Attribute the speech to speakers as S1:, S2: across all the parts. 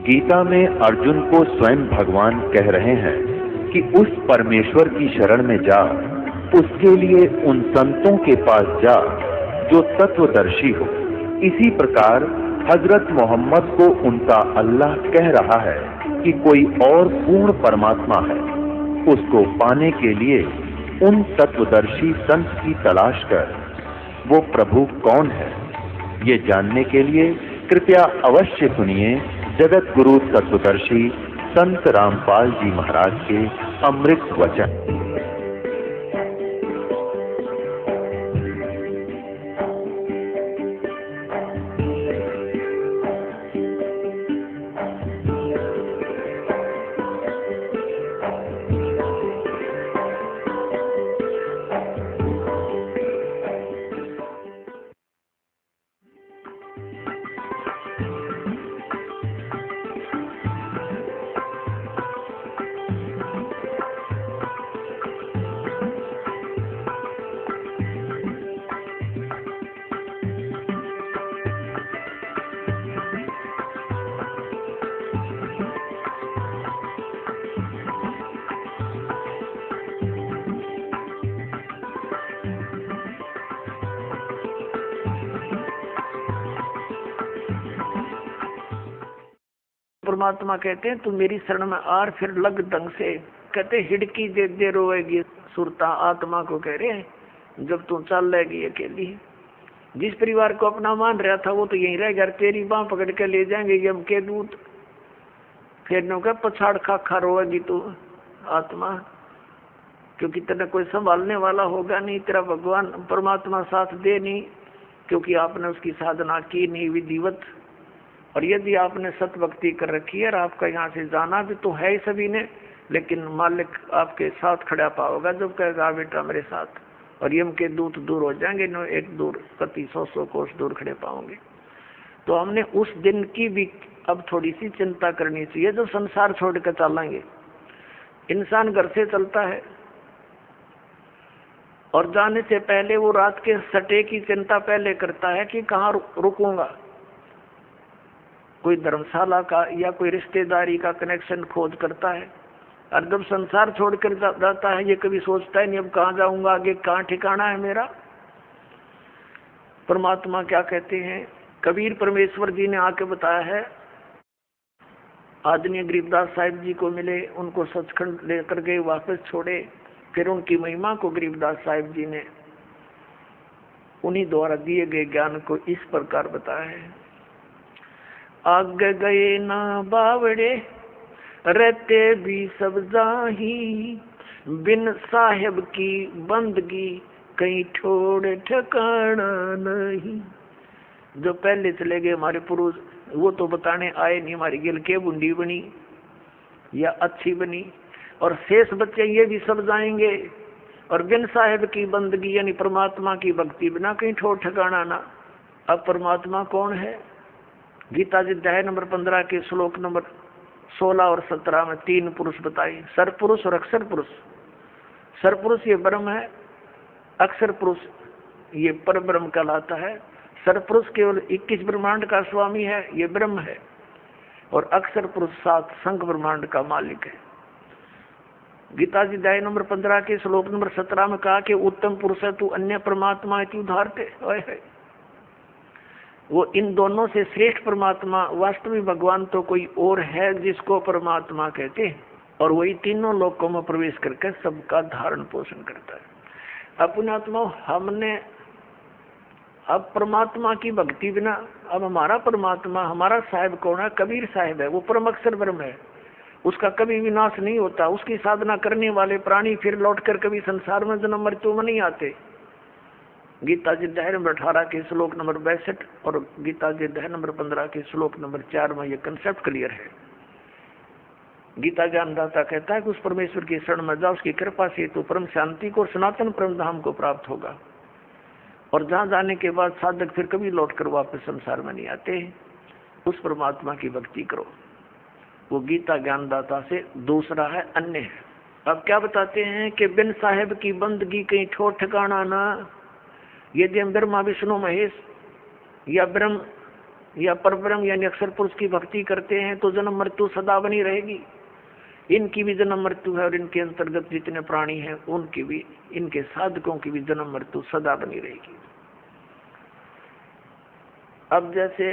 S1: गीता में अर्जुन को स्वयं भगवान कह रहे हैं कि उस परमेश्वर की शरण में जा, उसके लिए उन संतों के पास जा जो तत्वदर्शी हो। इसी प्रकार हजरत मोहम्मद को उनका अल्लाह कह रहा है कि कोई और पूर्ण परमात्मा है। उसको पाने के लिए उन तत्वदर्शी संत की तलाश कर। वो प्रभु कौन है, ये जानने के लिए कृपया अवश्य सुनिए जगत गुरु तत्वदर्शी संत रामपाल जी महाराज के अमृत वचन।
S2: परमात्मा कहते हैं तू मेरी शरण में आर फिर लग ढंग से। कहते हिड़की दे दे रोएगी सुरता, आत्मा को कह रहे हैं जब तू चल लेगी अकेली। जिस परिवार को अपना मान रहा था वो तो यहीं रह गया, तेरी बांह पकड़ के ले जाएंगे यम के दूत। फिर नो क्या पछाड़ खा खा रोएगी तू आत्मा, क्योंकि तेरा कोई संभालने वाला होगा नहीं, तेरा भगवान परमात्मा साथ दे नहीं, क्योंकि आपने उसकी साधना की नहीं विधिवत। और यदि आपने सत भक्ति कर रखी है और आपका यहाँ से जाना भी तो है ही सभी ने, लेकिन मालिक आपके साथ खड़ा पाओगा जब कहेगा बेटा मेरे साथ। और यम के दूत दूर हो जाएंगे, नो एक दूर प्रति 100 कोस दूर खड़े पाओगे। तो हमने उस दिन की भी अब थोड़ी सी चिंता करनी चाहिए जब संसार छोड़ कर चलेंगे। इंसान घर से चलता है और जाने से पहले वो रात के सटे की चिंता पहले करता है कि कहाँ रुकूंगा, कोई धर्मशाला का या कोई रिश्तेदारी का कनेक्शन खोज करता है। और जब संसार छोड़कर जाता है ये कभी सोचता है नहीं अब कहाँ जाऊंगा, आगे कहाँ ठिकाना है मेरा। परमात्मा क्या कहते हैं, कबीर परमेश्वर जी ने आके बताया है। आदरणीय गरीबदास साहिब जी को मिले, उनको सचखंड लेकर गए, वापस छोड़े, फिर उनकी महिमा को गरीबदास साहिब जी ने उन्हीं द्वारा दिए गए ज्ञान को इस प्रकार बताया है। आगे गए ना बावड़े रहते भी सब जाही, बिन साहेब की बंदगी कहीं छोड़ ठिकाना नहीं। जो पहले चले गए हमारे पुरुष वो तो बताने आए नहीं हमारी गिल के बुंडी बनी या अच्छी बनी, और शेष बच्चे ये भी सब जाएंगे। और बिन साहेब की बंदगी यानी परमात्मा की भक्ति बिना कहीं ठोर ठिकाना ना। अब परमात्मा कौन है, गीता जी अध्याय नंबर 15 के श्लोक नंबर 16 और 17 में 3 पुरुष बताए, सरपुरुष और अक्षर पुरुष। सरपुरुष ये ब्रह्म है, अक्षर पुरुष ये पर ब्रह्म कहलाता है। सरपुरुष केवल 21 ब्रह्मांड का स्वामी है, ये ब्रह्म है, और अक्षर पुरुष 7 संघ ब्रह्मांड का मालिक है। गीता जी अध्याय नंबर 15 के श्लोक नंबर 17 में कहा कि उत्तम पुरुष है तू अन्य परमात्मा है तू उधारते है। वो इन दोनों से श्रेष्ठ परमात्मा वास्तविक भगवान तो कोई और है जिसको परमात्मा कहते हैं, और वही तीनों लोकों में प्रवेश करके सबका धारण पोषण करता है। अपने आत्मा हमने अब परमात्मा की भक्ति बिना, अब हमारा परमात्मा हमारा साहिब कौन है, कबीर साहिब है, वो परम अक्षर ब्रह्म है, उसका कभी विनाश नहीं होता। उसकी साधना करने वाले प्राणी फिर लौटकर कभी संसार में जन्म मृत्यु में नहीं आते। गीता जी अध्याय नंबर 18 के श्लोक नंबर 62 और गीता जी अध्याय नंबर 15 के श्लोक नंबर 4 में यह कंसेप्ट क्लियर है। गीता ज्ञानदाता कहता है कि उस परमेश्वर की शरण में जाओ, उसकी कृपा से तो परम शांति को और सनातन परम धाम को प्राप्त होगा। और जहाँ जाने के बाद साधक फिर कभी लौटकर वापस संसार में नहीं आते। उस परमात्मा की भक्ति करो, वो गीता ज्ञानदाता से दूसरा है, अन्य है। अब क्या बताते हैं कि बिन साहेब की बंदगी कहीं ठोर ठिकाना ना। यदि हम ब्रह्मा विष्णु महेश या ब्रह्म या परब्रह्म यानी अक्षर पुरुष की भक्ति करते हैं तो जन्म मृत्यु सदा बनी रहेगी। इनकी भी जन्म मृत्यु है और इनके अंतर्गत जितने प्राणी हैं उनकी भी, इनके साधकों की भी जन्म मृत्यु सदा बनी रहेगी। अब जैसे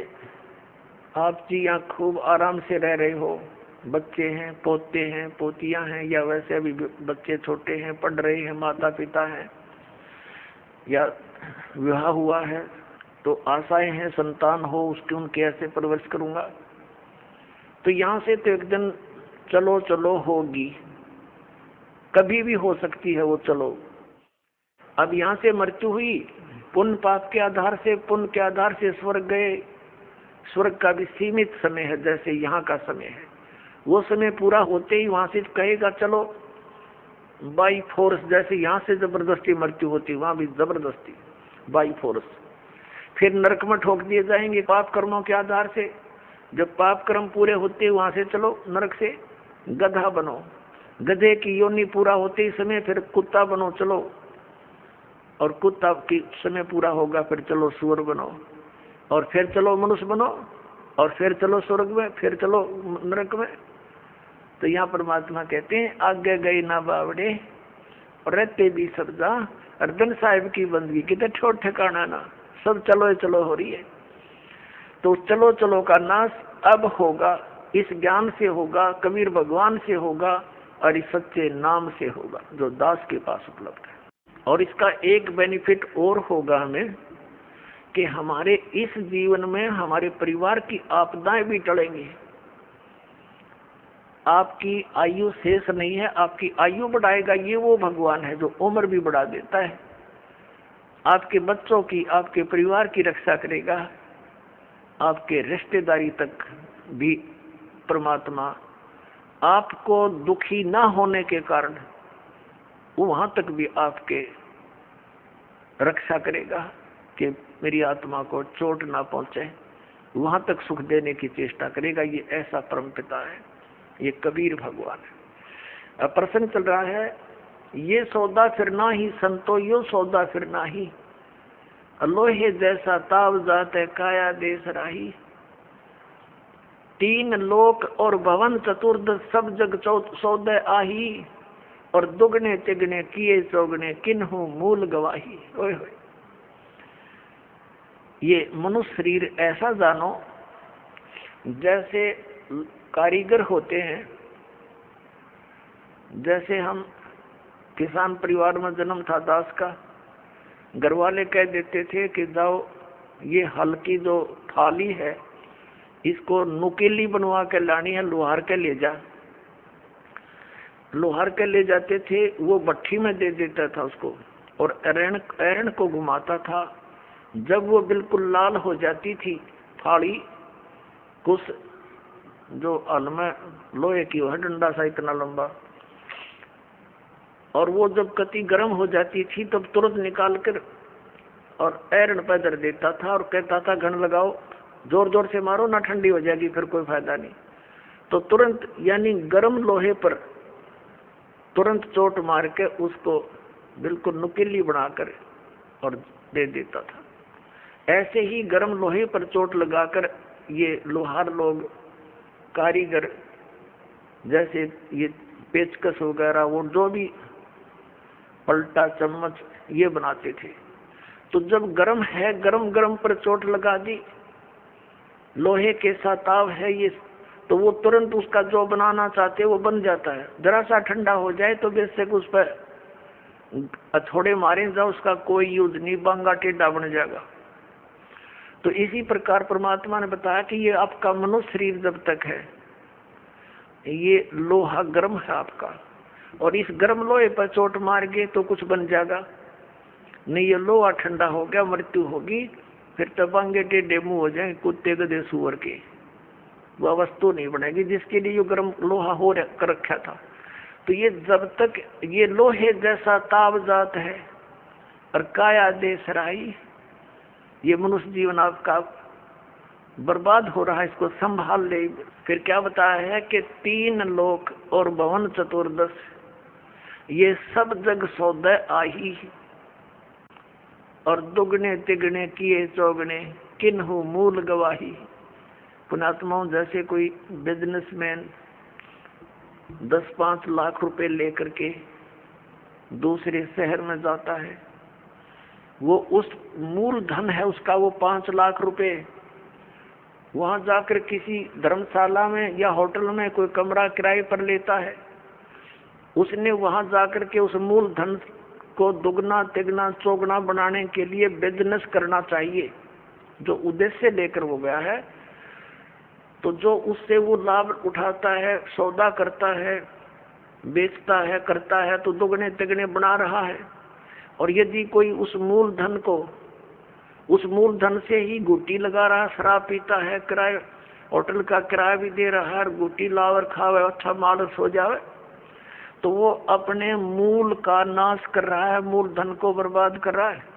S2: आप जी यहाँ खूब आराम से रह रहे हो, बच्चे हैं, पोते हैं, पोतियां हैं, या वैसे अभी बच्चे छोटे हैं, पढ़ रहे हैं, माता पिता हैं, या विवाह हुआ है तो आशाएं हैं संतान हो उसकी, उनके ऐसे परवरिश करूंगा। तो यहाँ से तो एक दिन चलो चलो होगी, कभी भी हो सकती है वो चलो। अब यहाँ से मृत्यु हुई, पुण्य पाप के आधार से, पुण्य के आधार से स्वर्ग गए। स्वर्ग का भी सीमित समय है, जैसे यहाँ का समय है। वो समय पूरा होते ही वहां से कहेगा चलो बाई फोर्स, जैसे यहाँ से जबरदस्ती मृत्यु होती वहां भी जबरदस्ती बाई फोर्स। फिर नरक में ठोक दिए जाएंगे पाप कर्मों के आधार से। जब पाप कर्म पूरे होते वहां से चलो नरक से गधा बनो, गधे की योनि पूरा होते ही समय फिर कुत्ता बनो चलो, और कुत्ता की समय पूरा होगा फिर चलो सूअर बनो, और फिर चलो मनुष्य बनो, और फिर चलो स्वर्ग में, फिर चलो नरक में। तो यहाँ परमात्मा कहते हैं आगे गई ना बावड़े और रहते भी सब जा, अर्दन साहिब की बंदगी कितने छोट ठिकाना ना, सब चलो चलो हो रही है। तो चलो चलो का नाश अब होगा, इस ज्ञान से होगा, कबीर भगवान से होगा, और इस सच्चे नाम से होगा जो दास के पास उपलब्ध है। और इसका एक बेनिफिट और होगा हमें कि हमारे इस जीवन में हमारे परिवार की आपदाएं भी टलेंगी। आपकी आयु शेष नहीं है, आपकी आयु बढ़ाएगा ये वो भगवान है जो उम्र भी बढ़ा देता है। आपके बच्चों की, आपके परिवार की रक्षा करेगा, आपके रिश्तेदारी तक भी परमात्मा आपको दुखी ना होने के कारण वहां तक भी आपके रक्षा करेगा कि मेरी आत्मा को चोट ना पहुंचे, वहां तक सुख देने की चेष्टा करेगा। ये ऐसा परम पिता है, ये कबीर भगवान है। अब प्रश्न चल रहा है, ये सौदा फिर ना ही संतो यो सौदा फिर ना ही, लोहे जैसा ताव जात है काया देश राही। तीन लोक और भवन चतुर्दश सब जग सौदे आही, और दुगने तिगने किए चौगने किन्हू मूल गवाही। ओए होए, ये मनुष्य शरीर ऐसा जानो जैसे कारीगर होते हैं। जैसे हम किसान परिवार में जन्म था दास का, घर वाले कह देते थे कि जाओ ये हल की जो थाली है इसको नुकीली बनवा के लानी है, लोहार के ले जा। लोहार के ले जाते थे, वो भट्ठी में दे देता था उसको, और एरण को घुमाता था। जब वो बिल्कुल लाल हो जाती थी थाली, कुछ जो हल में लोहे की है, डंडा सा इतना लंबा, और वो जब कति गर्म हो जाती थी तब तुरंत निकाल कर और एरण पे धर देता था और कहता था घन लगाओ, जोर जोर से मारो ना ठंडी हो जाएगी, फिर कोई फायदा नहीं। तो तुरंत यानी गर्म लोहे पर तुरंत चोट मार के उसको बिल्कुल नुकीली बनाकर और दे देता था। ऐसे ही गर्म लोहे पर चोट लगाकर ये लोहार लोग, कारीगर, जैसे ये पेचकस वगैरह वो जो भी पलटा चम्मच ये बनाते थे। तो जब गर्म है, गरम गरम पर चोट लगा दी, लोहे के साथ ताव है ये, तो वो तुरंत उसका जो बनाना चाहते वो बन जाता है। जरा सा ठंडा हो जाए तो बेशक उस पर हथौड़े मारे जाओ, उसका कोई यूज नहीं, बांगा टेढ़ा बन जाएगा। तो इसी प्रकार परमात्मा ने बताया कि ये आपका मनुष्य शरीर जब तक है ये लोहा गर्म है आपका, और इस गर्म लोहे पर चोट मार गए तो कुछ बन जाएगा नहीं। ये लोहा ठंडा हो गया, मृत्यु होगी, फिर तबांगे टेढ़े मुंह हो जाए कुत्ते गधे सुअर के, वह वस्तु नहीं बनेगी जिसके लिए ये गर्म लोहा हो कर रखा था। तो ये जब तक ये लोहे जैसा ताव जात है और काया देश राही, ये मनुष्य जीवन आपका बर्बाद हो रहा है, इसको संभाल ले। फिर क्या बताया है कि तीन लोक और भवन चतुर्दश ये सब जग सौदे आही, और दुगने तिगने किए चौगने किन्हू मूल गवाही। पुण्यात्माओं, जैसे कोई बिजनेसमैन 10-5 लाख रुपए लेकर के दूसरे शहर में जाता है, वो उस मूल धन है उसका वो 5 लाख रुपए, वहां जाकर किसी धर्मशाला में या होटल में कोई कमरा किराए पर लेता है। उसने वहां जाकर के उस मूल धन को दुगना तिगना चौगुना बनाने के लिए बिजनेस करना चाहिए, जो उद्देश्य लेकर वो गया है। तो जो उससे वो लाभ उठाता है, सौदा करता है, बेचता है, करता है, तो दुगने तिगने बना रहा है। और यदि कोई उस मूल धन को, उस मूल धन से ही गुटी लगा रहा, शराब पीता है, किराए होटल का किराया भी दे रहा है, गुटी लावर खावे, अच्छा मालस हो जावे, तो वो अपने मूल का नाश कर रहा है, मूल धन को बर्बाद कर रहा है।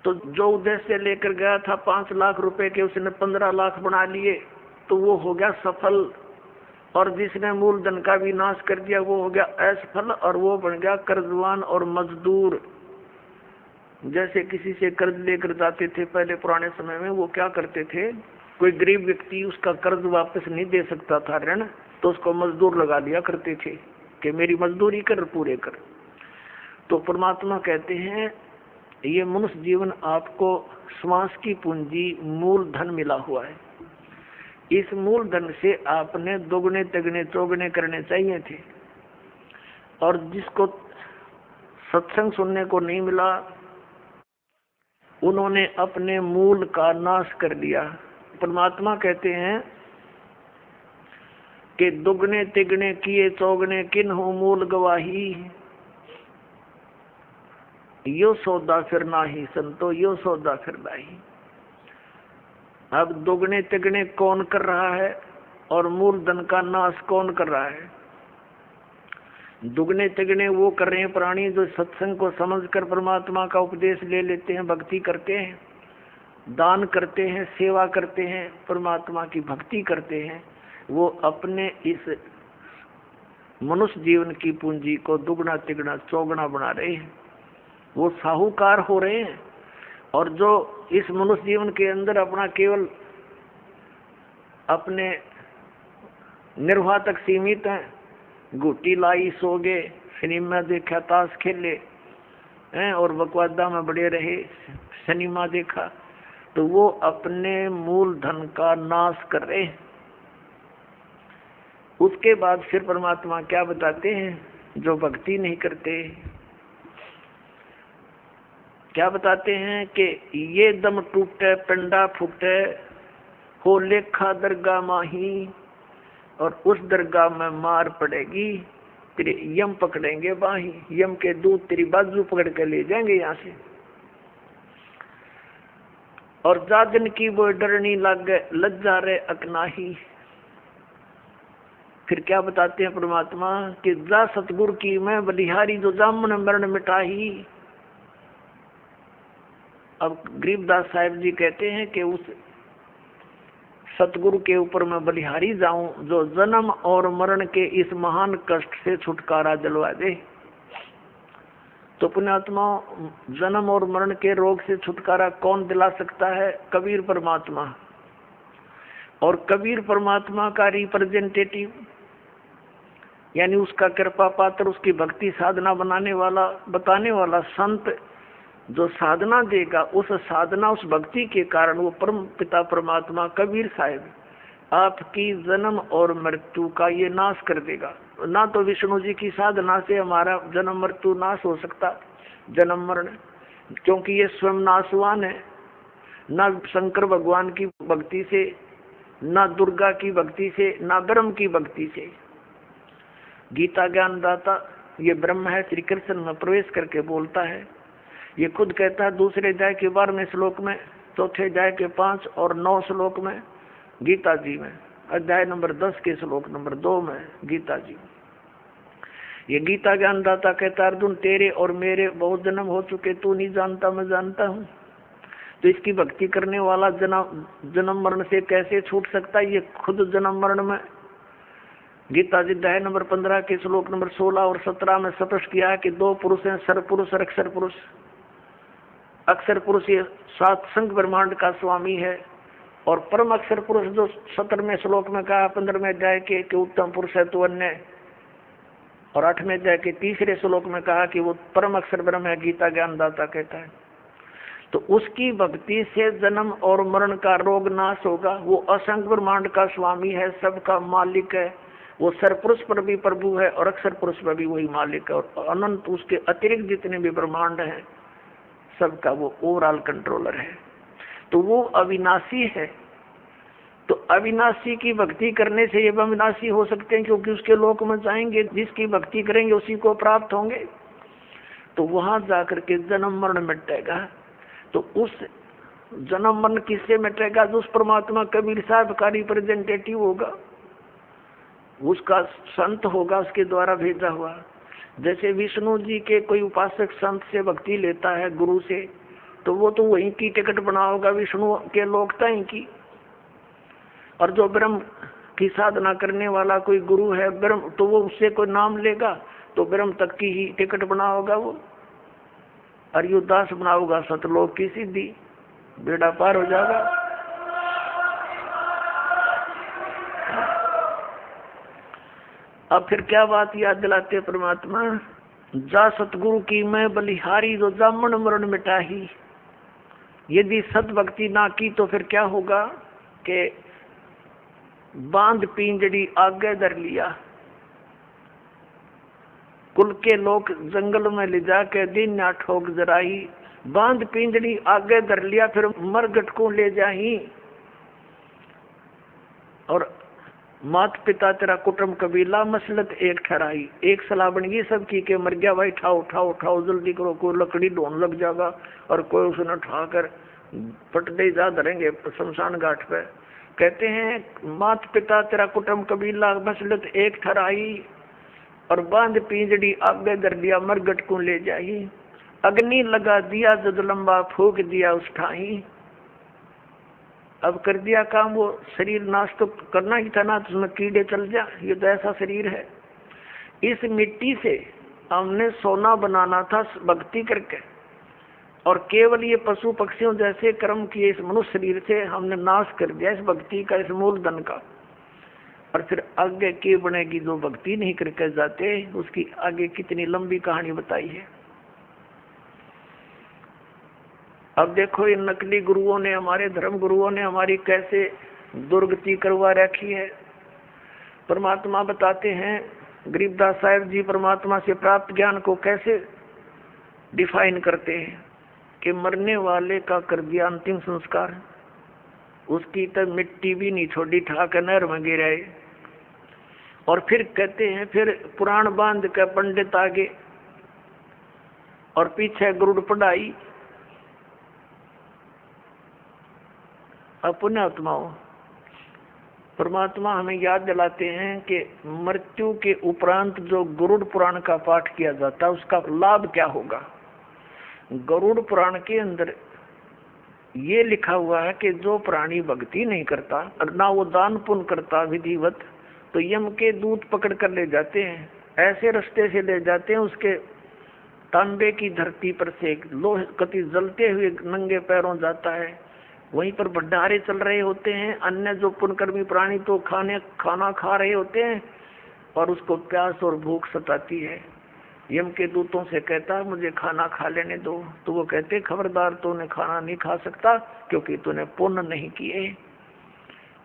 S2: तो जो उद्देश्य लेकर गया था 5 लाख रुपए के, उसने 15 लाख बना लिए, तो वो हो गया सफल। और जिसने मूल धन का भी नाश कर दिया वो हो गया असफल, और वो बन गया कर्जवान और मजदूर। जैसे किसी से कर्ज लेकर जाते थे पहले पुराने समय में, वो क्या करते थे, कोई गरीब व्यक्ति उसका कर्ज वापस नहीं दे सकता था ऋण, तो उसको मजदूर लगा लिया करते थे कि मेरी मजदूरी कर, पूरे कर। तो परमात्मा कहते हैं ये मनुष्य जीवन आपको श्वास की पूंजी मूल धन मिला हुआ है, इस मूल धन से आपने दोगुने तिगने चौगुने करने चाहिए थे। और जिसको सत्संग सुनने को नहीं मिला, उन्होंने अपने मूल का नाश कर दिया। परमात्मा कहते हैं कि दुगने तिगने किए चौगने किन्हु मूल गवाही, यो सौदा फिर नाही संतो, यो सौदा फिर नाही। अब दुगने तिगने कौन कर रहा है और मूल धन का नाश कौन कर रहा है? दुगने तिगने वो कर रहे हैं प्राणी जो सत्संग को समझकर परमात्मा का उपदेश ले लेते हैं, भक्ति करते हैं, दान करते हैं, सेवा करते हैं, परमात्मा की भक्ति करते हैं। वो अपने इस मनुष्य जीवन की पूंजी को दुगना तिगना चौगुना बना रहे हैं, वो साहूकार हो रहे हैं। और जो इस मनुष्य जीवन के अंदर अपना केवल अपने निर्वाह तक सीमित है, गुटी लाई, सो गए, सिनेमा देखा, ताश खेले हैं और बकवादा में बड़े रहे, सिनेमा देखा, तो वो अपने मूल धन का नाश कर रहे हैं। उसके बाद फिर परमात्मा क्या बताते हैं, जो भक्ति नहीं करते क्या बताते हैं कि ये दम टूटे पिंडा फूटे, हो लेखा दरगाह माही, और उस दरगाह में मार पड़ेगी, तेरे यम पकड़ेंगे बाही, यम के दूत तेरी बाजू पकड़ के ले जाएंगे यहाँ से। और जागन की वो डरनी लागे, लज्जा रे अकनाही। फिर क्या बताते हैं परमात्मा कि जा सतगुरु की मैं बलिहारी, जो जामन मरण मिटाही। अब गरीबदास साहिब जी कहते हैं कि उस सतगुरु के ऊपर मैं बलिहारी जाऊं, जो जन्म और मरण के इस महान कष्ट से छुटकारा दिलवा दे। तो पुण्यात्मा, जन्म और मरण के रोग से छुटकारा कौन दिला सकता है? कबीर परमात्मा। और कबीर परमात्मा का रिप्रेजेंटेटिव, यानी उसका कृपा पात्र, उसकी भक्ति साधना बनाने वाला, बताने वाला संत जो साधना देगा, उस साधना उस भक्ति के कारण वो परम पिता परमात्मा कबीर साहिब आपकी जन्म और मृत्यु का ये नाश कर देगा। ना तो विष्णु जी की साधना से हमारा जन्म मृत्यु नाश हो सकता, जन्म मरण, क्योंकि ये स्वयं नाशवान है। ना शंकर भगवान की भक्ति से, ना दुर्गा की भक्ति से, ना ब्रह्म की भक्ति से। गीता ज्ञानदाता ये ब्रह्म है, श्री कृष्ण में प्रवेश करके बोलता है। ये खुद कहता है दूसरे अध्याय के 12वें श्लोक में, चौथे अध्याय के 5 और 9 श्लोक में गीता जी में, अध्याय नंबर 10 के श्लोक नंबर 2 में गीता जी। ये गीता ज्ञानदाता कहता, अर्जुन तेरे और मेरे बहुत जन्म हो चुके, तू नहीं जानता, मैं जानता हूँ। तो इसकी भक्ति करने वाला जन्म मरण से कैसे छूट सकता है? ये खुद जन्म मरण में गीता जी अध्याय नंबर 15 के श्लोक नंबर 16 और 17 में स्पष्ट किया है कि 2 पुरुष हैं, सर पुरुष और अक्षर पुरुष। अक्षर पुरुष ये 7 संघ ब्रह्मांड का स्वामी है, और परम अक्षर पुरुष जो 17वें श्लोक में कहा 15वें अध्याय के कि उत्तम पुरुष है तो अन्य, और 8वें अध्याय के 3रे श्लोक में कहा कि वो परम अक्षर ब्रह्म है, गीता ज्ञानदाता कहता है। तो उसकी भक्ति से जन्म और मरण का रोग नाश होगा। वो असंख्य ब्रह्मांड का स्वामी है, सबका मालिक है। वो सरपुरुष पर भी प्रभु है और अक्षर पुरुष पर भी वही मालिक है, और अनंत उसके अतिरिक्त जितने भी ब्रह्मांड हैं सबका वो ओवरऑल कंट्रोलर है। तो वो अविनाशी है। तो अविनाशी की भक्ति करने से ये अविनाशी हो सकते हैं, क्योंकि उसके लोक में जाएंगे, जिसकी भक्ति करेंगे उसी को प्राप्त होंगे। तो वहां जाकर के जन्म मरण मिटेगा। तो उस जन्म मरण किससे मिटेगा? जो उस परमात्मा कबीर साहब का रिप्रेजेंटेटिव होगा, उसका संत होगा, उसके द्वारा भेजा हुआ। जैसे विष्णु जी के कोई उपासक संत से भक्ति लेता है गुरु से, तो वो तो वहीं की टिकट बना होगा विष्णु के लोकता ही की। और जो ब्रह्म की साधना करने वाला कोई गुरु है ब्रह्म, तो वो उससे कोई नाम लेगा तो ब्रह्म तक की ही टिकट बना होगा वो। अरियुदास बना होगा सतलोक की सिद्धि, बेड़ा पार हो जाएगा। अब फिर क्या बात याद दिलाते परमात्मा? जा सतगुरु की मैं बलिहारी, जो जामन मरण मिटाही। यदि सत भक्ति ना की तो फिर क्या होगा कि बांध पिंजड़ी आगे धर लिया, कुल के लोग जंगल में ले जाके दिन ना ठोक जराई। बांध पिंजड़ी आगे धर लिया, फिर मरगट को ले जाही। और मात पिता तेरा कुटुंब कबीला मसलत एक ठहराई। एक सलाह बन गई सबकी के मर गया भाई, उठाओ उठाओ उठाओ जल्दी करो, कोई लकड़ी ढूंढ लग जाएगा और कोई उसने उठाकर पटदे जा धरेंगे शमशान घाट पे। कहते हैं मात पिता तेरा कुटुंब कबीला मसलत एक ठहराई, और बांध पिंजड़ी आगे धर दिया मरगट को ले जाई। अग्नि लगा दिया जद लंबा फूक दिया उस ठाई। अब कर दिया काम, वो शरीर नाश तो करना ही था ना, तो उसमें कीड़े चल जा। ये तो ऐसा शरीर है। इस मिट्टी से हमने सोना बनाना था भक्ति करके, और केवल ये पशु पक्षियों जैसे कर्म किए इस मनुष्य शरीर से हमने नाश कर दिया इस भक्ति का, इस मूलधन का। और फिर आगे की बनेगी जो भक्ति नहीं करके जाते, उसकी आगे कितनी लंबी कहानी बताई है। अब देखो इन नकली गुरुओं ने, हमारे धर्म गुरुओं ने हमारी कैसे दुर्गति करवा रखी है। परमात्मा बताते हैं, गरीबदास साहिब जी परमात्मा से प्राप्त ज्ञान को कैसे डिफाइन करते हैं कि मरने वाले का कर दिया अंतिम संस्कार, उसकी तब मिट्टी भी नहीं छोड़ी, ठाकर नहर में गिराए। और फिर कहते हैं फिर पुराण बांध के पंडित आगे और पीछे गुरुड़ पढ़ाई। अपने आत्माओं परमात्मा हमें याद दिलाते हैं कि मृत्यु के उपरांत जो गरुड़ पुराण का पाठ किया जाता है उसका लाभ क्या होगा। गरुड़ पुराण के अंदर ये लिखा हुआ है कि जो प्राणी भक्ति नहीं करता और ना वो दान पुण्य करता विधिवत, तो यम के दूत पकड़ कर ले जाते हैं, ऐसे रास्ते से ले जाते हैं उसके तांबे की धरती पर से लोह कति जलते हुए नंगे पैरों जाता है। वहीं पर भंडारे चल रहे होते हैं, अन्य जो पुण्यकर्मी प्राणी तो खाना खा रहे होते हैं, और उसको प्यास और भूख सताती है। यम के दूतों से कहता है मुझे खाना खा लेने दो, तो वो कहते खबरदार तूने खाना नहीं खा सकता क्योंकि तूने पुण्य नहीं किए।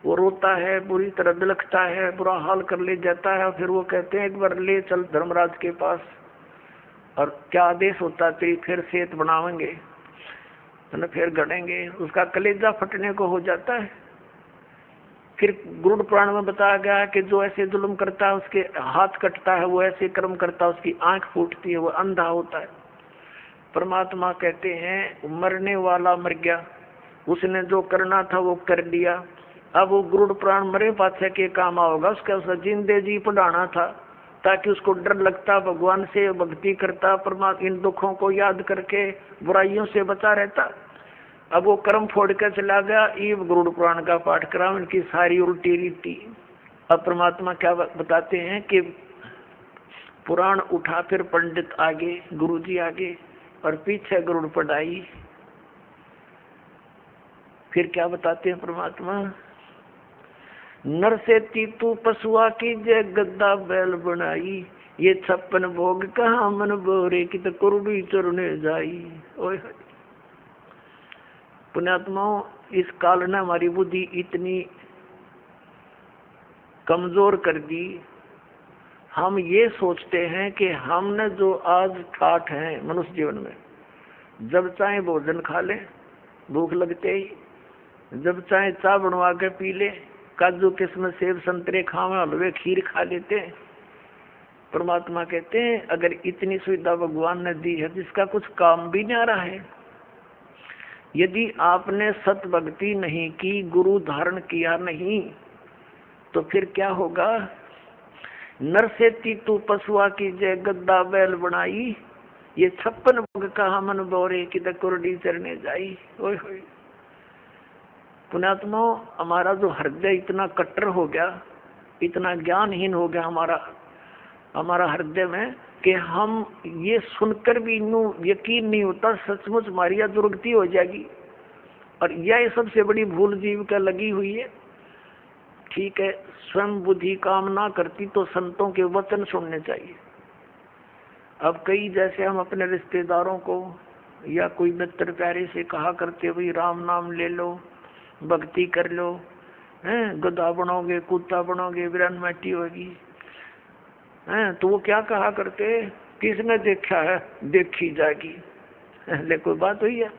S2: वो रोता है, बुरी तरह बिलखता है, बुरा हाल कर ले जाता है। फिर वो कहते हैं एक बार ले चल धर्मराज के पास, और क्या आदेश होता तेरी फिर सेहत बनावेंगे, तो फिर गड़ेंगे। उसका कलेजा फटने को हो जाता है। फिर गरुड़ पुराण में बताया गया है कि जो ऐसे जुल्म करता है उसके हाथ कटता है, वो ऐसे कर्म करता है उसकी आंख फूटती है, वो अंधा होता है। परमात्मा कहते हैं मरने वाला मर गया, उसने जो करना था वो कर लिया। अब वो गरुड़ पुराण मरे पाछे के काम आओगा, उसका जिंदे जी पढ़ाना था ताकि उसको डर लगता, भगवान से भक्ति करता, परमात्मा इन दुखों को याद करके बुराइयों से बचा रहता। अब वो कर्म फोड़ कर चला गया, ईव गरुड़ पुराण का पाठ करा, उनकी सारी उल्टी रीति। अब परमात्मा क्या बताते हैं कि पुराण उठा, फिर पंडित आगे, गुरुजी आगे, और पीछे गरुड़ पढ़ाई। फिर क्या बताते हैं परमात्मा, नर से तू पशुआ की जय गद्दा बैल बनाई, ये 56 भोग कहाँ मन बोरे की तो कुरुड़ी चरने जाई। ओए पुण्यात्माओं, इस काल ने हमारी बुद्धि इतनी कमजोर कर दी, हम ये सोचते हैं कि हमने जो आज ठाठ है मनुष्य जीवन में, जब चाहे भोजन खा ले भूख लगते ही, जब चाहे चाय बनवा के पी ले, काजू किस्म सेब संतरे खावे, हलवे खीर खा लेते हैं। परमात्मा कहते हैं अगर इतनी सुविधा भगवान ने दी है जिसका कुछ काम भी नहीं आ रहा है, यदि आपने सत भक्ति नहीं की, गुरु धारण किया नहीं, तो फिर क्या होगा। नर से तू पशुआ की जय गद्दा बैल बनाई, ये 56 भोग कहाँ मन बोरे की कुरडी चरने जाई। ओए होए पुण्यात्मा, हमारा जो हृदय इतना कट्टर हो गया, इतना ज्ञानहीन हो गया हमारा हृदय में, कि हम ये सुनकर भी यकीन नहीं होता सचमुच हमारी दुर्गति हो जाएगी। और यह सबसे बड़ी भूल जीव का लगी हुई है। ठीक है, स्वयं बुद्धि काम ना करती तो संतों के वचन सुनने चाहिए। अब कई जैसे हम अपने रिश्तेदारों को या कोई मित्र प्यारे से कहा करते, भाई राम नाम ले लो, भक्ति कर लो, हैं गधा बनोगे, कुत्ता बनोगे, वीरन मिट्टी होगी, हैं तो वो क्या कहा करते, किसने देखा है देखी जाएगी। ले कोई बात हुई है।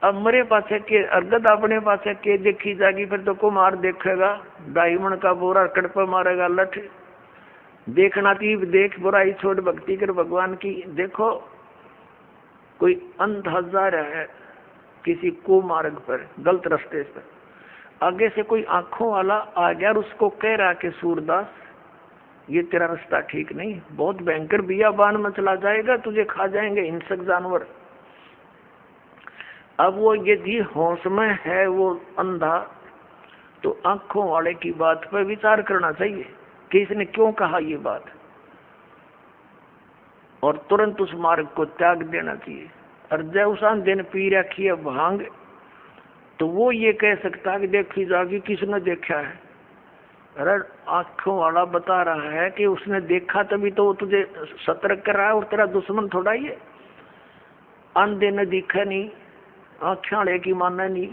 S2: अब मरे पाछे के अर्गद अपने पाछे के देखी जाएगी, फिर तो कुमार देखेगा, डायमंड का बोरा कड़प मारेगा लठ। देखना थी देख, बुराई छोड़ भक्ति कर भगवान की। देखो कोई अंधा जा रहा है किसी कुमार्ग पर, गलत रास्ते पर, आगे से कोई आंखों वाला आ गया और उसको कह रहा कि सूरदास ये तेरा रास्ता ठीक नहीं, बहुत भयंकर बियाबान में चला जाएगा, तुझे खा जाएंगे हिंसक जानवर। अब वो यदि होश में है वो अंधा, तो आंखों वाले की बात पर विचार करना चाहिए कि इसने क्यों कहा ये बात, और तुरंत उस मार्ग को त्याग देना चाहिए। और जब उस दिन पी रखी है भांग, तो वो ये कह सकता है कि देखी जाएगी किसने देखा है। अरे आंखों वाला बता रहा है कि उसने देखा तभी तो वो तुझे सतर्क कर रहा है, और तेरा दुश्मन थोड़ा ही है। अंधे ने दिखा नहीं, आँखें वाले की माना नहीं,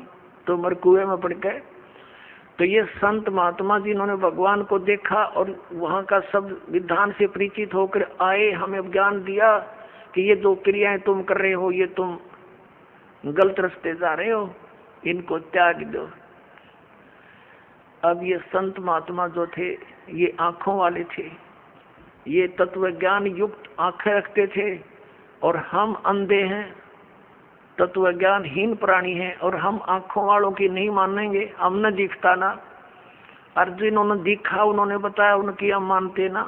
S2: तो मर कुएं में पड़ गए। तो ये संत महात्मा जिन्होंने भगवान को देखा और वहाँ का सब विधान से परिचित होकर आए, हमें ज्ञान दिया कि ये जो क्रियाएं तुम कर रहे हो ये तुम गलत रास्ते जा रहे हो, इनको त्याग दो। अब ये संत महात्मा जो थे ये आंखों वाले थे, ये तत्व ज्ञान युक्त आंखें रखते थे, और हम अंधे हैं, तत्व ज्ञानहीन प्राणी हैं, और हम आंखों वालों की नहीं मानेंगे। हमने दिखता ना, और जिन्होंने दिखा उन्होंने बताया उनकी हम मानते ना,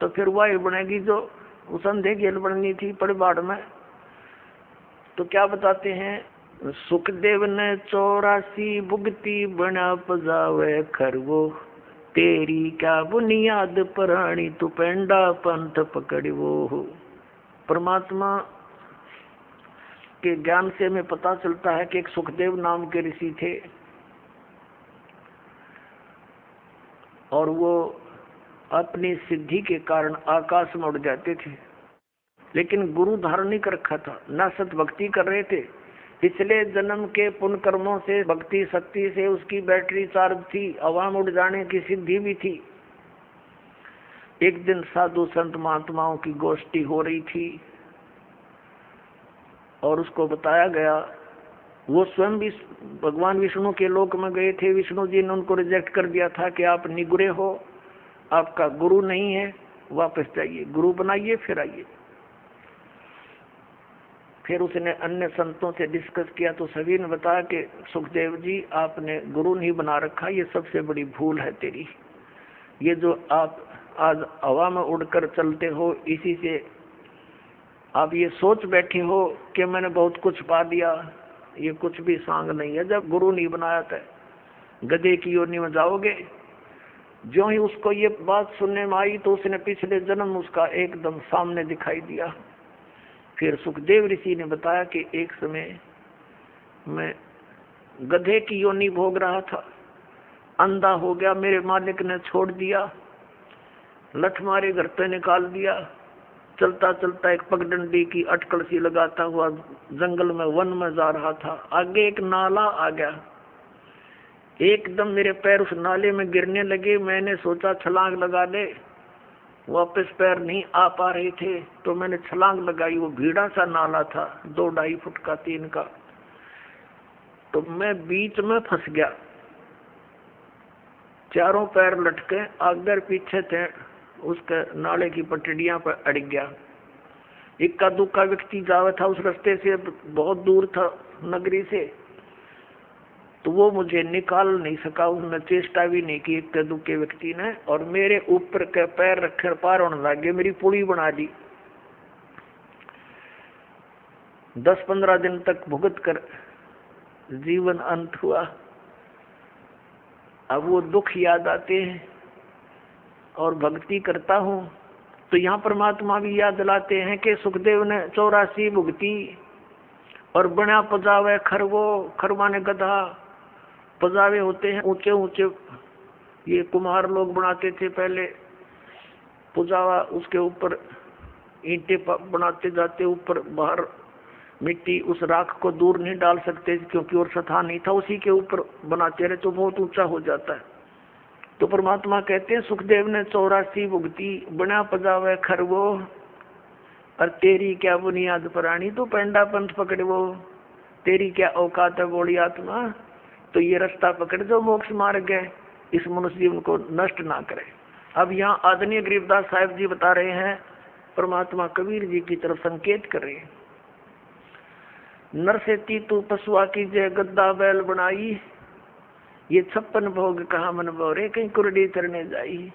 S2: तो फिर वही बनेगी जो उस अंधे गेल बननी थी पड़बाड़ में। तो क्या बताते हैं, सुखदेव ने 84 भुगती बना पजावे खरवो, तेरी क्या बुनियाद प्राणी तू पेंडा पंथ पकड़वो। परमात्मा के ज्ञान से हमें पता चलता है कि एक सुखदेव नाम के ऋषि थे, और वो अपनी सिद्धि के कारण आकाश में उड़ जाते थे, लेकिन गुरु धारण नहीं कर रखा था, न सत भक्ति कर रहे थे। पिछले जन्म के पुण्य कर्मों से, भक्ति शक्ति से उसकी बैटरी चार्ज थी, हवा में उड़ जाने की सिद्धि भी थी। एक दिन साधु संत महात्माओं की गोष्ठी हो रही थी और उसको बताया गया, वो स्वयं भी भगवान विष्णु के लोक में गए थे। विष्णु जी ने उनको रिजेक्ट कर दिया था कि आप निगुरे हो, आपका गुरु नहीं है, वापस जाइए, गुरु बनाइए फिर आइए। फिर उसने अन्य संतों से डिस्कस किया तो सभी ने बताया कि सुखदेव जी आपने गुरु नहीं बना रखा, ये सबसे बड़ी भूल है तेरी। ये जो आप आज हवा में उड़कर चलते हो, इसी से आप ये सोच बैठे हो कि मैंने बहुत कुछ पा दिया, ये कुछ भी सांग नहीं है। जब गुरु नहीं बनाया था, गधे की योनि में जाओगे। जो ही उसको ये बात सुनने में आई तो उसने पिछले जन्म उसका एकदम सामने दिखाई दिया। फिर सुखदेव ऋषि ने बताया कि एक समय मैं गधे की योनि भोग रहा था, अंधा हो गया, मेरे मालिक ने छोड़ दिया, लठ मारे घर पे निकाल दिया। चलता चलता एक पगडंडी की अटकल सी लगाता हुआ जंगल में वन में जा रहा था। आगे एक नाला आ गया, एकदम मेरे पैर उस नाले में गिरने लगे। मैंने सोचा छलांग लगा ले, वापस पैर नहीं आ पा रहे थे तो मैंने छलांग लगाई। वो भीड़ा सा नाला था, 2-2.5 फुट का, 3 का, तो मैं बीच में फंस गया। चारों पैर लटके आगे और पीछे थे, उसके नाले की पटड़ियां पर अड़ गया। इक्का दुक्का व्यक्ति जावा था उस रास्ते से, बहुत दूर था नगरी से, तो वो मुझे निकाल नहीं सका, उसने चेष्टा भी नहीं की इक्के दुक्के व्यक्ति ने, और मेरे ऊपर के पैर रखे पार होने लगे, मेरी पुली बना दी। 10-15 दिन तक भुगत कर जीवन अंत हुआ। अब वो दुख याद आते हैं और भक्ति करता हूँ तो यहाँ परमात्मा भी याद दिलाते हैं कि सुखदेव ने 84 भुगती और बना पजावे खरवो, खरवा ने गधा। पजावे होते हैं ऊंचे ऊंचे, ये कुम्हार लोग बनाते थे पहले पुजावा, उसके ऊपर ईंटें बनाते जाते, ऊपर बाहर मिट्टी, उस राख को दूर नहीं डाल सकते क्योंकि और सथा नहीं था, उसी के ऊपर बनाते रहे तो बहुत ऊंचा हो जाता है। तो परमात्मा कहते हैं सुखदेव ने 84 भुगती, बना पजावे खरवो, और तेरी क्या बुनियाद प्राणी, तो पेंडा पंथ पकड़वो, तेरी क्या औकात है बोली आत्मा, तो ये रास्ता पकड़ जो मोक्ष मार्ग है, इस मनुष्य जीवन को नष्ट ना करे। अब यहाँ आदरणीय गरीबदास साहिब जी बता रहे हैं, परमात्मा कबीर जी की तरफ संकेत कर रहे हैं। नर से ती तू पशुआ की जय गद्दा बैल बनाई, ये 56 भोग कहा मन बोरे, कहीं कुरडी चरने जाई।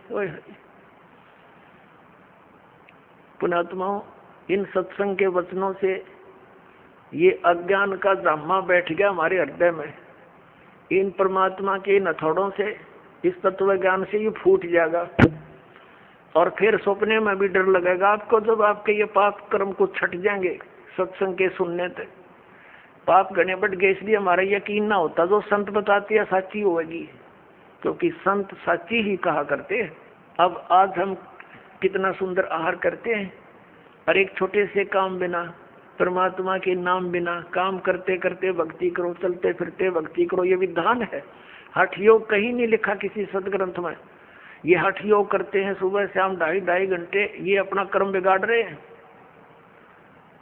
S2: पुणात्माओं, इन सत्संग के वचनों से ये अज्ञान का जामा बैठ गया हमारे हृदय में। इन परमात्मा के इन हथौड़ों से, इस तत्व ज्ञान से ये फूट जाएगा, और फिर सपने में भी डर लगेगा आपको जब आपके ये पाप कर्म को छट जाएंगे। सत्संग के सुनने तक पाप गणे बढ़ गए, इसलिए हमारा यकीन ना होता जो संत बताती है साची होगी, क्योंकि संत साची ही कहा करते हैं। अब आज हम कितना सुंदर आहार करते हैं, और एक छोटे से काम बिना, परमात्मा के नाम बिना, काम करते करते भक्ति करो, चलते फिरते भक्ति करो, ये विधान है। हठ योग कहीं नहीं लिखा किसी सदग्रंथ में। ये हठ योग करते हैं सुबह शाम 2.5 घंटे, ये अपना कर्म बिगाड़ रहे हैं।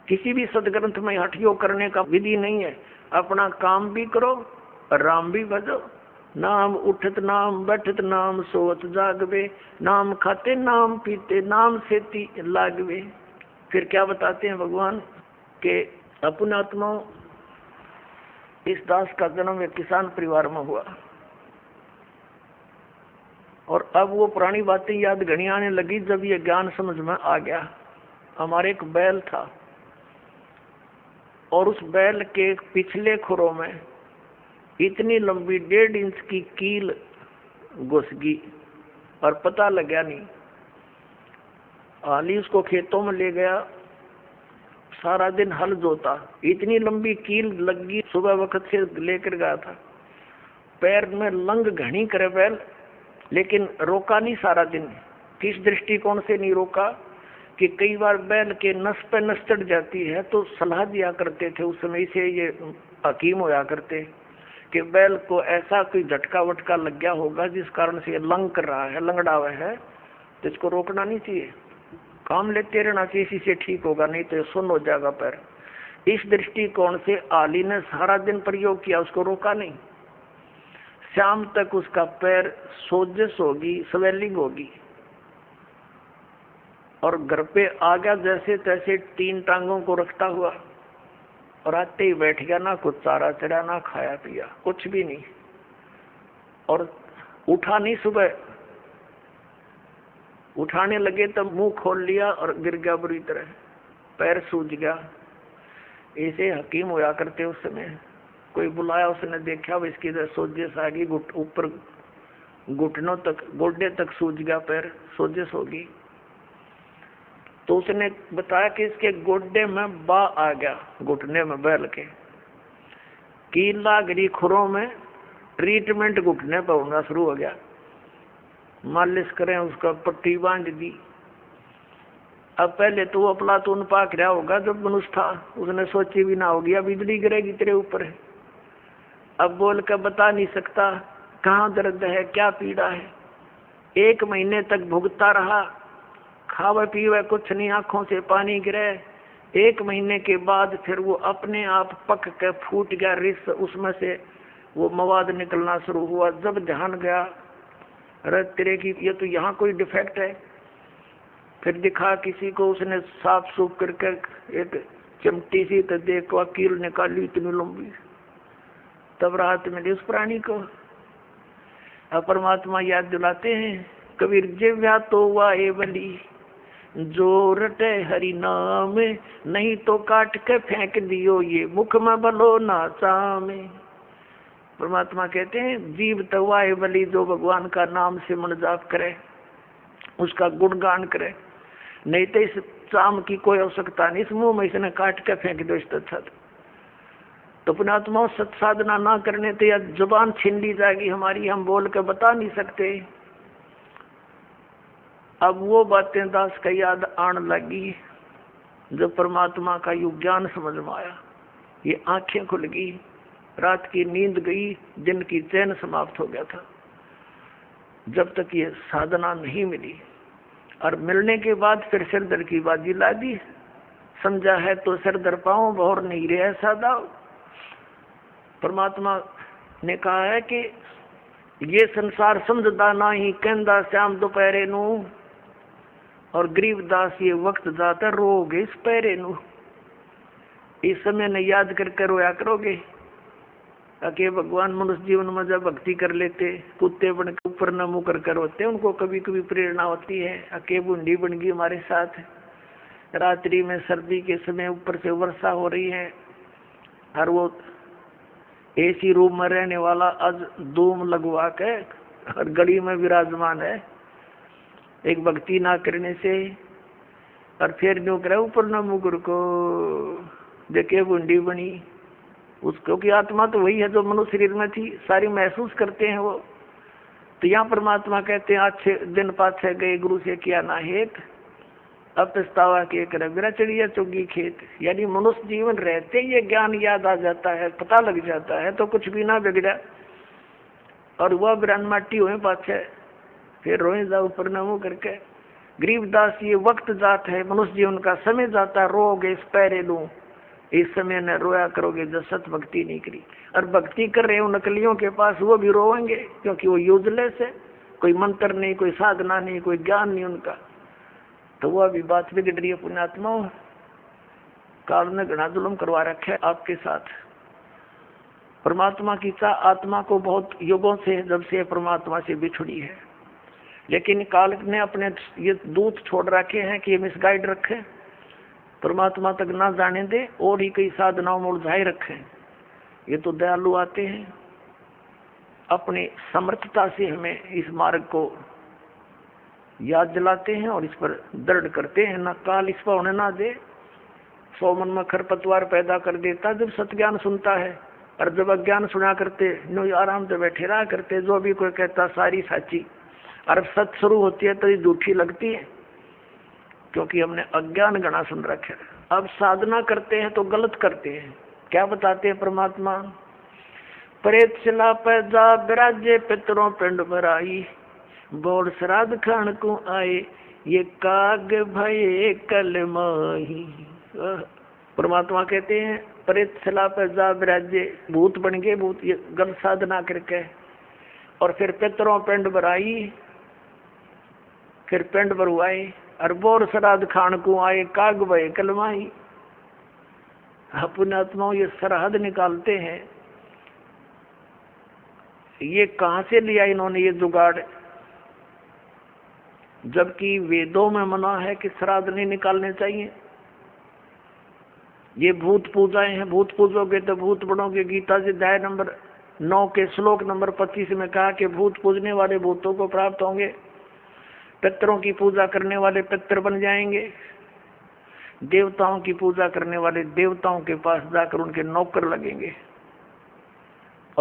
S2: किसी भी सदग्रंथ में हठ योग करने का विधि नहीं है। अपना काम भी करो और राम भी भजो। नाम उठत नाम बैठत नाम सोवत जागवे, नाम खाते नाम पीते नाम सेती लागवे। फिर क्या बताते हैं भगवान के अपने आत्माओं, इस दास का जन्म एक किसान परिवार में हुआ, और अब वो पुरानी बातें याद घनी आने लगी जब ये ज्ञान समझ में आ गया। हमारे एक बैल था, और उस बैल के पिछले खुरों में इतनी लंबी 1.5 इंच की कील घुस गई, और पता लगा नहीं। हाली उसको खेतों में ले गया, सारा दिन हल जोता, इतनी लंबी कील लग गई, सुबह वक्त से लेकर गया था। पैर में लंग घनी करे बैल, लेकिन रोका नहीं सारा दिन। किस दृष्टिकोण से नहीं रोका कि कई बार बैल के नस पे नस चढ़ जाती है, तो सलाह दिया करते थे उस समय से ये हकीम होया करते कि बैल को ऐसा कोई झटका वटका लग गया होगा जिस कारण से लंग कर रहा है, लंगड़ा हुआ है, तो इसको रोकना नहीं चाहिए, काम लेते रहना चाहिए, इसी से ठीक होगा, नहीं तो सुन्न हो जाएगा पैर। इस दृष्टिकोण से आली ने सारा दिन प्रयोग किया, उसको रोका नहीं। शाम तक उसका पैर सोजस होगी, स्वेलिंग होगी, और घर पे आ गया जैसे तैसे 3 टांगों को रखता हुआ, और आते ही बैठ गया, ना कुछ चारा चढ़ा, ना खाया पिया, कुछ भी नहीं, और उठा नहीं। सुबह उठाने लगे तब मुंह खोल लिया और गिर गया बुरी तरह, पैर सूज गया। ऐसे हकीम होया करते उस समय। कोई बुलाया, उसने देखा इसकी सोजस आ गई, ऊपर घुटनों तक, गोडे तक सूज गया, पैर सोजस होगी। तो उसने बताया कि इसके गोडे में बा आ गया, घुटने में बैल के, कील लाग रही खुरों में, ट्रीटमेंट घुटने पर होना शुरू हो गया, मालिश करें, उसका पट्टी बांध दी। अब पहले तो वो अफलातून पाक रहा होगा जब मनुष्य था, उसने सोची भी ना होगी अब बिजली गिरेगी तेरे ऊपर। अब बोल कर बता नहीं सकता कहाँ दर्द है, क्या पीड़ा है। 1 महीने तक भुगता रहा, खावे पीवे कुछ नहीं, आंखों से पानी गिरे। 1 महीने के बाद फिर वो अपने आप पक के फूट गया रिस, उसमें से वो मवाद निकलना शुरू हुआ। जब ध्यान गया, अरे तेरे की ये तो यहाँ कोई डिफेक्ट है। फिर दिखा किसी को, उसने साफ सूफ करके एक चिमटी सी तो देखो कील निकाली इतनी लंबी, तब राहत मिली उस प्राणी को। अब परमात्मा याद दिलाते हैं, कबीर जिव्या तो वाहे बली जो रटे हरि नाम, नहीं तो काट के फेंक दियो ये मुख में बलो ना चामे। परमात्मा कहते हैं जीव तो वाहे बली जो भगवान का नाम से मन जाप करे, उसका गुणगान करे, नहीं तो इस चाम की कोई आवश्यकता नहीं, इस मुंह में इसने काट के फेंक दो। इस तो पुण्यात्मा सत साधना ना करने तो या जुबान छीन ली जाएगी हमारी, हम बोल के बता नहीं सकते। अब वो बातें दास का याद आने लगी जब परमात्मा का युग ज्ञान समझ में आया, ये आंखें खुल गई, रात की नींद गई, दिन की चैन समाप्त हो गया था। जब तक ये साधना नहीं मिली और मिलने के बाद फिर सिर दर की बाजी ला दी, समझा है तो सिर दर पाऊं बहुर नहीं रहे सादा। परमात्मा ने कहा है कि ये संसार समझदा ना ही कहंदा श्याम दोपहरे नू, और गरीबदास ये वक्त जाता रोगे इस पैरे नू। इस समय ने याद करके रोया करोगे कि भगवान मनुष्य जीवन में जब भक्ति कर लेते, कुत्ते बन के ऊपर न मुँह कर होते, उनको कभी कभी प्रेरणा होती है। अके बूंदी बन गई हमारे साथ, रात्रि में सर्दी के समय ऊपर से वर्षा हो रही है, और वो एसी रूम में रहने वाला आज धूम लगवा के और गली में विराजमान है, एक भक्ति ना करने से। और फिर जो करे ऊपर न मुकर को देखे बूंदी बनी, उसको की आत्मा तो वही है जो मनुष्य शरीर में थी, सारी महसूस करते हैं वो। तो यहाँ परमात्मा कहते हैं आज 6 दिन पाछे गए गुरु से किया ना हेत, अब पछतावा के करे मेरा चिड़िया चुगी खेत। यानी मनुष्य जीवन रहते ये ज्ञान याद आ जाता है, पता लग जाता है तो कुछ भी ना बिगड़ा। और वह बिरान माटी हुए पाछे फिर रोए जाओ ऊपर न मुँह करके। गरीबदास ये वक्त जात है, मनुष्य जीवन का समय जाता, रोगे इस पैरे लूं, इस समय न रोया करोगे जब सत भक्ति नहीं करी। और भक्ति कर रहे हो नकलियों के पास, वो भी रोएंगे क्योंकि वो यूजलेस है, कोई मंत्र नहीं, कोई साधना नहीं, कोई ज्ञान नहीं उनका। तो वो अभी बात बिगड़ रही है। पुण्यात्मा काल ने घना जुल्म करवा रखा है आपके साथ। परमात्मा की चाह आत्मा को बहुत युगों से जब से परमात्मा से बिछड़ी है, लेकिन काल ने अपने ये दूत छोड़ रखे हैं कि ये मिसगाइड रखे, परमात्मा तक ना जाने दे, और ही कई साधनाओं में उलझाए रखे। ये तो दयालु आते हैं, अपनी समर्थता से हमें इस मार्ग को याद दिलाते हैं और इस पर दृढ़ करते हैं। ना काल इस पर होने ना दे, 100 मन में खरपतवार पैदा कर देता जब सत्ज्ञान सुनता है, और जब अज्ञान सुना करते नो आराम से बैठे रहा करते। जो भी कोई कहता सारी साची, और सत शुरू होती है तो ये झूठी लगती है, क्योंकि हमने अज्ञान गणा सुन रखे। अब साधना करते हैं तो गलत करते हैं। क्या बताते हैं परमात्मा, प्रेत शिला पैदा विराजे पितरों पिंड भराई, बोल श्राद्ध खान को आए ये काग भये कल माही। परमात्मा कहते हैं प्रेत शिला पैदा विराजे, भूत बन गए, भूत ये गलत साधना करके, और फिर पितरों पिंड भराई, फिर पिंड भरवाए, और बोर श्राद्ध खान को आए काग भये कल माही। पुण्यात्माओं ये सरहद निकालते हैं, ये कहां से लिया इन्होंने ये जुगाड़, जबकि वेदों में मना है कि श्राद्ध नहीं निकालने चाहिए। ये भूत पूजाएं हैं, भूत पूजोगे तो भूत बनोगे। गीता जी अध्याय नंबर 9 के श्लोक नंबर 25 में कहा कि भूत पूजने वाले भूतों को प्राप्त होंगे, पितरों की पूजा करने वाले पितर बन जाएंगे, देवताओं की पूजा करने वाले देवताओं के पास जाकर उनके नौकर लगेंगे।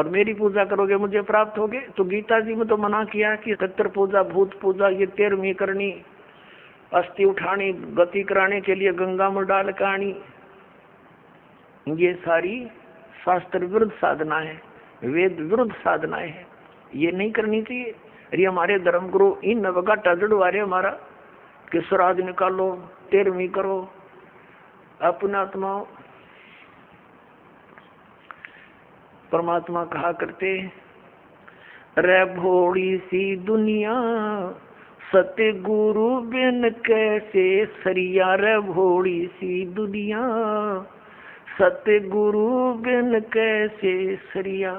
S2: और मेरी पूजा करोगे मुझे प्राप्त होगे। तो गीता जी में तो मना किया कि पितृ पूजा, भूत पूजा, ये 13वीं करनी, अस्थि उठानी, गति कराने के लिए गंगा में डाल कानी, ये सारी शास्त्र विरुद्ध साधना है, वेद विरुद्ध साधनाएं है, ये नहीं करनी चाहिए। अरे हमारे धर्म गुरु इन नवगाटा जड़वारे हमारा कि श्राद्ध निकालो, 13वीं करो, अपना आत्मा। परमात्मा कहा करते, रे भोड़ी सी दुनिया सत्य गुरु बिन कैसे सरिया, रे भोड़ी सी दुनिया सत्य गुरु बिन कैसे सरिया।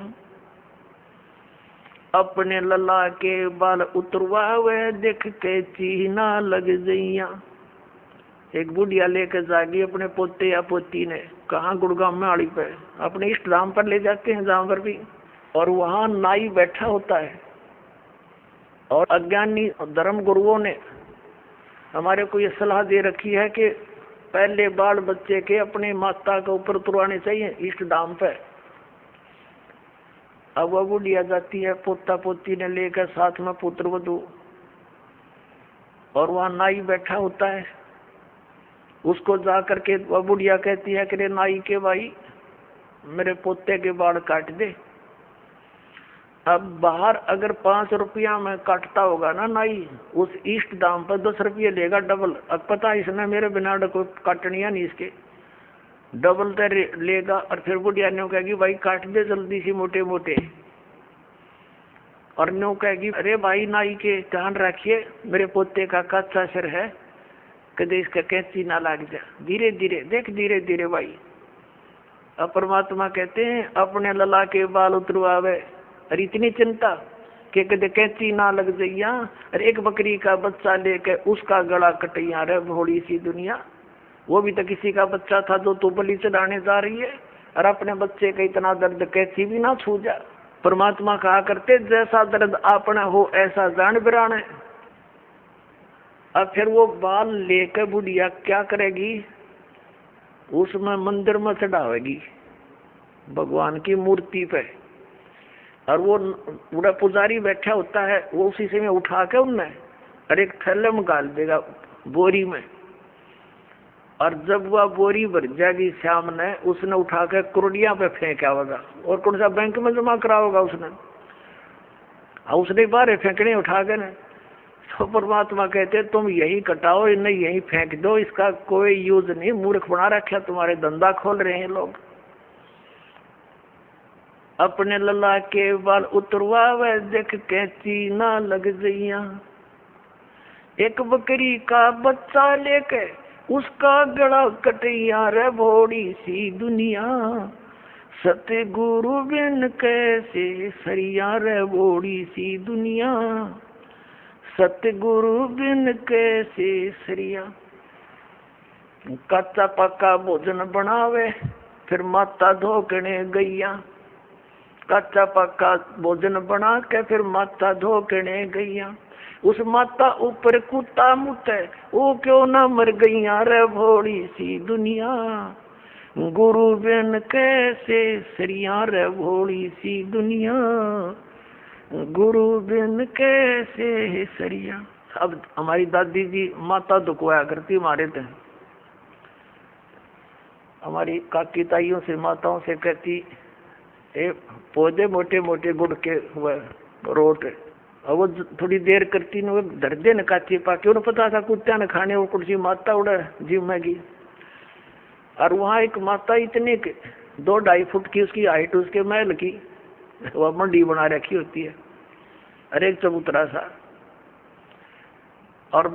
S2: अपने लला के बाल उतरवावे देख के चीना लग जइया। एक बुढ़िया लेकर जागी अपने पोते या पोती ने, कहाँ गुड़गांव में आड़ी पे अपने इष्ट धाम पर ले जाते हैं जहाँ पर भी, और वहाँ नाई बैठा होता है। और अज्ञानी धर्म गुरुओं ने हमारे को ये सलाह दे रखी है कि पहले बाल बच्चे के अपने माता के ऊपर उतरवाने चाहिए इष्ट धाम पे। अब वह बुढ़िया जाती है पोता पोती ने लेकर साथ में पुत्र वधू, और वहाँ नाई बैठा होता है। उसको जा करके वह बुढ़िया कहती है कि रे नाई के भाई मेरे पोते के बाल काट दे। अब बाहर अगर 5 रुपया में काटता होगा ना नाई, उस इष्ट दाम पर 10 रुपये लेगा डबल। अब पता इसने मेरे बिना कोई काटनिया नहीं, इसके डबल तो लेगा। और फिर बुढ़िया न्यू कहेगी भाई काट दे जल्दी सी मोटे मोटे, और न्यू कहेगी अरे भाई नाई के ध्यान रखिए मेरे पोते का कच्चा सिर है, कदे इसका कैंची ना लाग जा, धीरे धीरे देख, धीरे धीरे भाई। अब परमात्मा कहते हैं अपने लला के बाल उतरवावे, और इतनी चिंता कि कदे कैंची ना लग जाइया, और एक बकरी का बच्चा लेके उसका गला कटैया। रे भोड़ी सी दुनिया, वो भी तो किसी का बच्चा था जो तू बलि चढ़ाने जा रही है, और अपने बच्चे का इतना दर्द कैंची भी ना छू जा। परमात्मा कहा करते जैसा दर्द अपना हो ऐसा जान बिरान है। अब फिर वो बाल लेकर बुढ़िया क्या करेगी, उसमें मंदिर में चढ़ावेगी भगवान की मूर्ति पे, और वो पूरा पुजारी बैठा होता है, वो उसी से में उठा के उनमें और एक थैले में डाल देगा बोरी में। और जब वह बोरी भर जाएगी श्याम ने, उसने उठा के कुरडिया पे फेंका होगा, और कौन सा बैंक में जमा करा होगा उसने बाहर फेंकने उठा के न। तो परमात्मा कहते तुम यही कटाओ, इन्हें यही फेंक दो, इसका कोई यूज नहीं, मूर्ख बना रखा तुम्हारे, धंधा खोल रहे हैं लोग। अपने लला के बाल उतरवावे देख कैंची ना लग जइया। एक बकरी का बच्चा लेके उसका गला कटैया। रे भोड़ी सी दुनिया सत्य गुरु बिन कैसे सरिया। रे भोड़ी सी दुनिया सत्य गुरु बिन कैसे सरिया। कच्चा पक्का भोजन बनावे फिर माता धोकने गैया। कच्चा पक्का भोजन बना के फिर माता धोकने गैया। उस माता ऊपर कुत्ता मुते, वो क्यों ना मर गईया। रे भोड़ी सी दुनिया गुरु बिन कैसे सरिया। रे भोड़ी सी दुनिया गुरु बिन कैसे सरिया। अब हमारी दादी जी माता दुखवाया करती हमारे थे, हमारी काकी ताइयों से माताओं से कहती पौधे मोटे मोटे गुड़ के हुए रोट, और वो थोड़ी देर करती न धर दे न काची पाके, उन्हें पता था कुत्ता न खाने, वो कुर्सी माता उड़ा जीव मैगी। और वहाँ एक माता इतने 2-2.5 फुट की उसकी हाइट, उसके महल की वह मंडी बना रखी होती है, अरे एक चबूतरा सा। और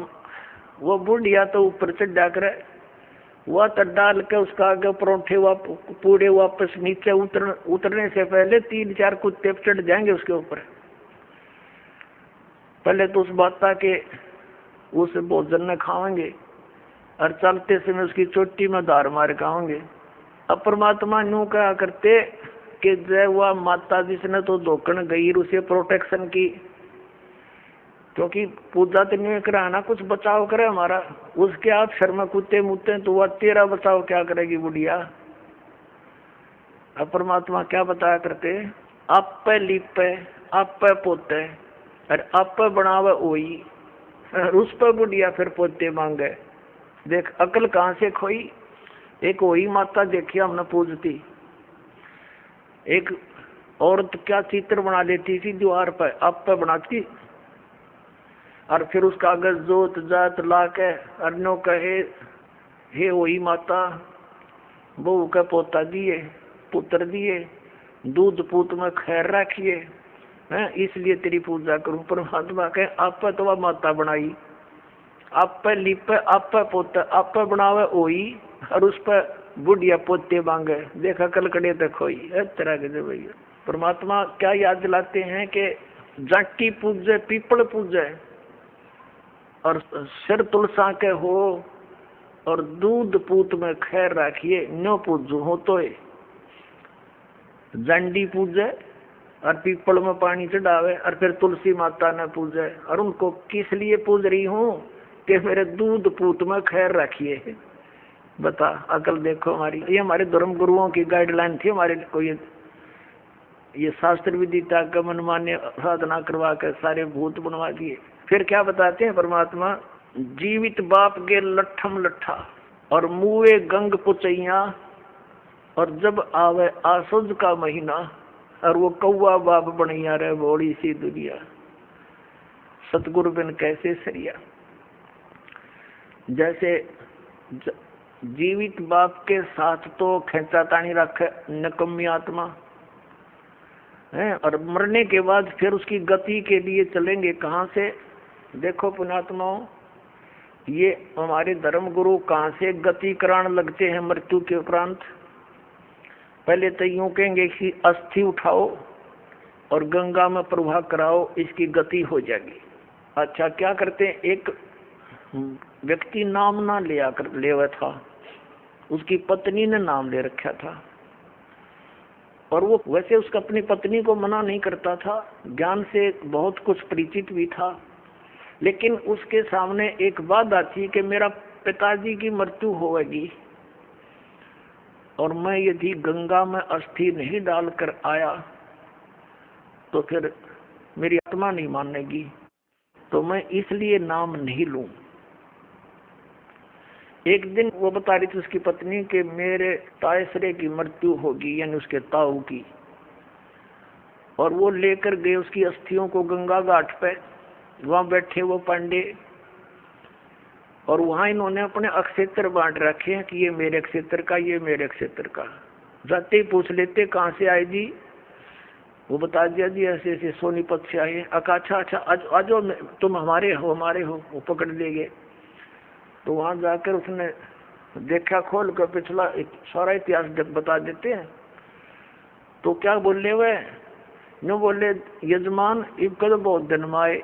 S2: वो बुढ़िया तो ऊपर चढ़ा कर वह तो डाल के उसका आगे परोठे पूरे वापस नीचे उतरने से पहले 3-4 कुत्ते चढ़ जाएंगे उसके ऊपर। पहले तो उस माता के उस भोजन में खाएंगे, और चलते समय उसकी चोटी में धार मार खाएंगे। अब परमात्मा यूं कहा करते कि जय वह माता जिसने तो धोकन गई उसे प्रोटेक्शन की, क्योंकि पूजा तो नहीं कराना, कुछ बचाव करे हमारा, उसके आप शर में कुत्ते मुत्ते तो वह तेरा बचाव क्या करेगी बुढ़िया। अब परमात्मा क्या बताया करते, आप पे लिपे, आप पे पोते, और आप पे बनावे ओई, उस पर बुढ़िया फिर पोते मांगे। देख अकल कहाँ से खोई। एक वही माता देखी हमने पूजती, एक औरत क्या चित्र बना लेती थी दीवार पर, आप पे बनाती, और फिर उसका कागज जोत जात ला के अर्नो कहे, हे वही माता बहू का पोता दिए, पुत्र दिए, दूध पूत में खैर रखिए, है इसलिए तेरी पूजा करूं। परमात्मा कहे आप पे तो वह माता बनाई, आप पे लिपे, आप पे पोते, आप पे बनावे ओई, और उस पर बुढ़िया पोते मांगे। देखा कलकड़े तक खोई तरह के भैया। परमात्मा क्या याद दिलाते हैं कि जाटी पूजे पीपल पूजे, और सिर तुलसा के हो, और दूध पूत में खैर रखिए, नो पूजू हो तो जंडी पूजे और पीपल में पानी चढ़ावे, और फिर तुलसी माता ने पूजे। और उनको किस लिए पूज रही हूँ कि मेरे दूध पूत में खैर रखिए। बता अकल देखो हमारी। ये हमारे धर्म गुरुओं की गाइडलाइन थी हमारे को। ये शास्त्र विदिता का मनमान्य साधना करवा कर सारे भूत बनवा दिए। फिर क्या बताते हैं परमात्मा, जीवित बाप के लट्ठम लट्ठा, और मुए गंग पुचैया, और जब आवे आसुज का महीना, और वो कौआ बाप बनैया रे बोड़ी सी दुनिया। सतगुरु बिन कैसे सरिया। जैसे जीवित बाप के साथ तो खेचा तानी रखे नकम्मी आत्मा है, और मरने के बाद फिर उसकी गति के लिए चलेंगे कहाँ से। देखो पुण्यात्माओं, ये हमारे धर्म गुरु कहाँ से गति कराने लगते हैं मृत्यु के उपरांत। पहले तो यूं कहेंगे कि अस्थि उठाओ और गंगा में प्रवाह कराओ, इसकी गति हो जाएगी। अच्छा क्या करते हैं, एक व्यक्ति नाम ना लिया कर लेवा था, उसकी पत्नी ने नाम ले रखा था, और वो वैसे उसका अपनी पत्नी को मना नहीं करता था, ज्ञान से बहुत कुछ परिचित भी था, लेकिन उसके सामने एक बात आती कि मेरा पिताजी की मृत्यु होगी, और मैं यदि गंगा में अस्थि नहीं डालकर आया तो फिर मेरी आत्मा नहीं मानेगी, तो मैं इसलिए नाम नहीं लूं। एक दिन वो बता रही थी उसकी पत्नी कि मेरे तायसरे की मृत्यु होगी, यानी उसके ताऊ की, और वो लेकर गए उसकी अस्थियों को गंगा घाट पे। वहां बैठे वो पांडे, और वहां इन्होंने अपने अक्षेत्र बांट रखे हैं कि ये मेरे क्षेत्र का, ये मेरे क्षेत्र का। जाते ही पूछ लेते कहाँ से आए जी, वो बता दिया जी ऐसे ऐसे सोनीपत से आए। अच्छा अच्छा आज तुम हमारे हो, वो पकड़ ले गए। तो वहां जाकर उसने देखा, खोल कर पिछला सारा इतिहास बता देते हैं। तो क्या बोले वे, नो बोले यजमान इब कद बहुत दिन माए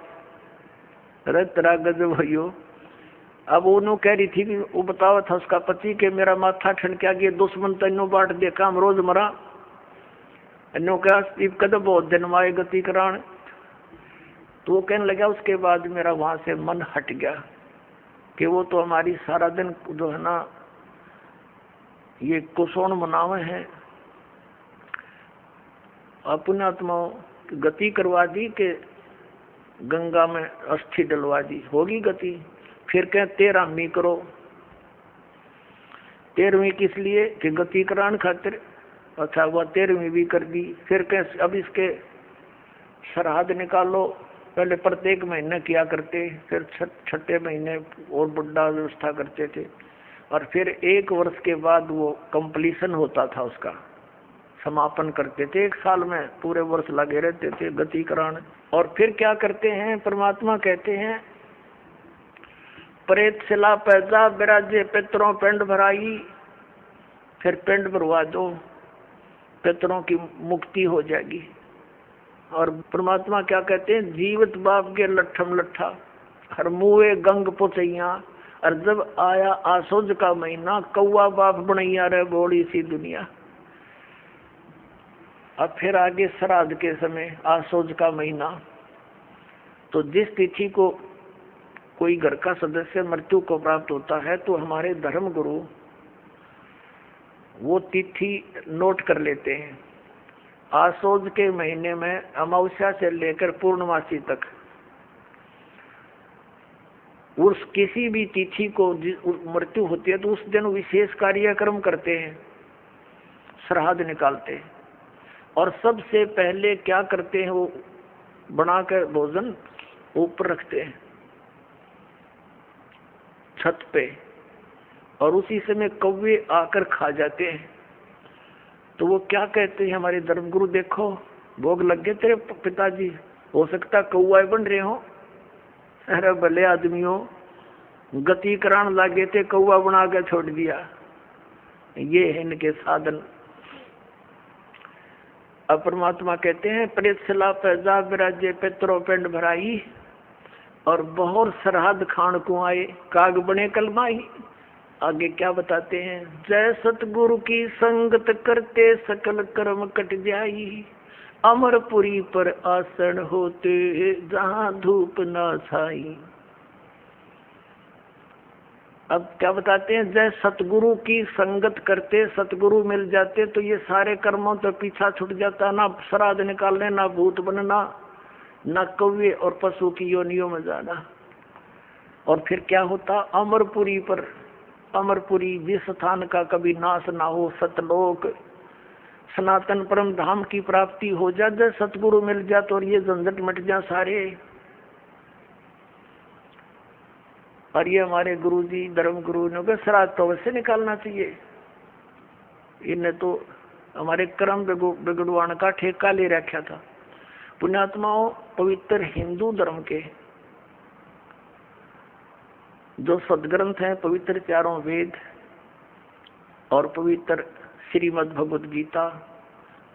S2: तेरा गजब भैयो। अब वो कह रही थी कि वो बतावा था उसका पति के मेरा माथा ठनका गया, दुश्मन तैनो बाट देखा हम रोज मरा, नो क्या इब कद बहुत दिन माए गति करान। तो वो कहने लगा उसके बाद मेरा वहां से मन हट गया कि वो तो हमारी सारा दिन जो है ना ये कुशोण मनावे हैं, अपने आत्माओं की गति करवा दी कि गंगा में अस्थि डलवा दी, होगी गति। फिर कहें 13वीं करो, 13वीं किस लिए कि गति कराने खातिर। अच्छा वह 13वीं भी कर दी। फिर कहें अब इसके श्राद्ध निकालो, पहले प्रत्येक महीने किया करते, फिर छठे महीने और बड़ा व्यवस्था करते थे, और फिर 1 वर्ष के बाद वो कंप्लीशन होता था, उसका समापन करते थे। 1 साल में पूरे वर्ष लगे रहते थे गति कराने। और फिर क्या करते हैं, परमात्मा कहते हैं प्रेत शिला पैदा बिराजे पितरों पिंड भराई, फिर पिंड भरवा दो, पितरों की मुक्ति हो जाएगी। और परमात्मा क्या कहते हैं, जीवित बाप के लट्ठम लट्ठा, हर मुए गंग पुचैया, और जब आया आसुज का महीना, कौआ बाप बनैया रे बोड़ी सी दुनिया। अब फिर आगे श्राद्ध के समय आसुज का महीना। तो जिस तिथि को कोई घर का सदस्य मृत्यु को प्राप्त होता है तो हमारे धर्म गुरु वो तिथि नोट कर लेते हैं, आसोज के महीने में अमावस्या से लेकर पूर्णमासी तक उस किसी भी तिथि को मृत्यु होती है तो उस दिन विशेष कार्यक्रम करते हैं, श्राद्ध निकालते हैं। और सबसे पहले क्या करते हैं, वो बनाकर भोजन ऊपर रखते हैं छत पे, और उसी समय कौवे आकर खा जाते हैं। तो वो क्या कहते हैं, हमारे धर्मगुरु, देखो भोग लग गए तेरे पिताजी, हो सकता कौआ बन रहे हो। अरे भले आदमियों, गति करान लागे थे, कौआ बना के छोड़ दिया। ये है इनके साधन। अब परमात्मा कहते हैं, प्रेतशिला पैजा विराजे पितरो पिंड भराई, और बहुत श्राद्ध खान को आए, काग बने कलमाई। आगे क्या बताते हैं, जय सतगुरु की संगत करते सकल कर्म कट जाई, अमरपुरी पर आसन होते जहां धूप ना छाई। अब क्या बताते हैं, जय सतगुरु की संगत करते, सतगुरु मिल जाते तो ये सारे कर्मों तो पीछा छूट जाता, ना श्राद्ध निकालने, ना भूत बनना, ना कौवे और पशु की योनियों में जाना। और फिर क्या होता, अमरपुरी पर, अमरपुरी जिस स्थान का कभी नाश ना हो, सतलोक सनातन परम धाम की प्राप्ति हो जा, जब सतगुरु मिल जा तो, और ये झंझट मिट जा सारे। और ये हमारे गुरुजी धर्म गुरु ने कहा श्राद्ध तो अवश्य निकालना चाहिए। इन्हें तो हमारे कर्म बिगड़वाने का ठेका ले रखा था। पुण्यात्माओं, पवित्र हिंदू धर्म के जो सदग्रंथ हैं, पवित्र चारों वेद और पवित्र श्रीमद् भगवद गीता,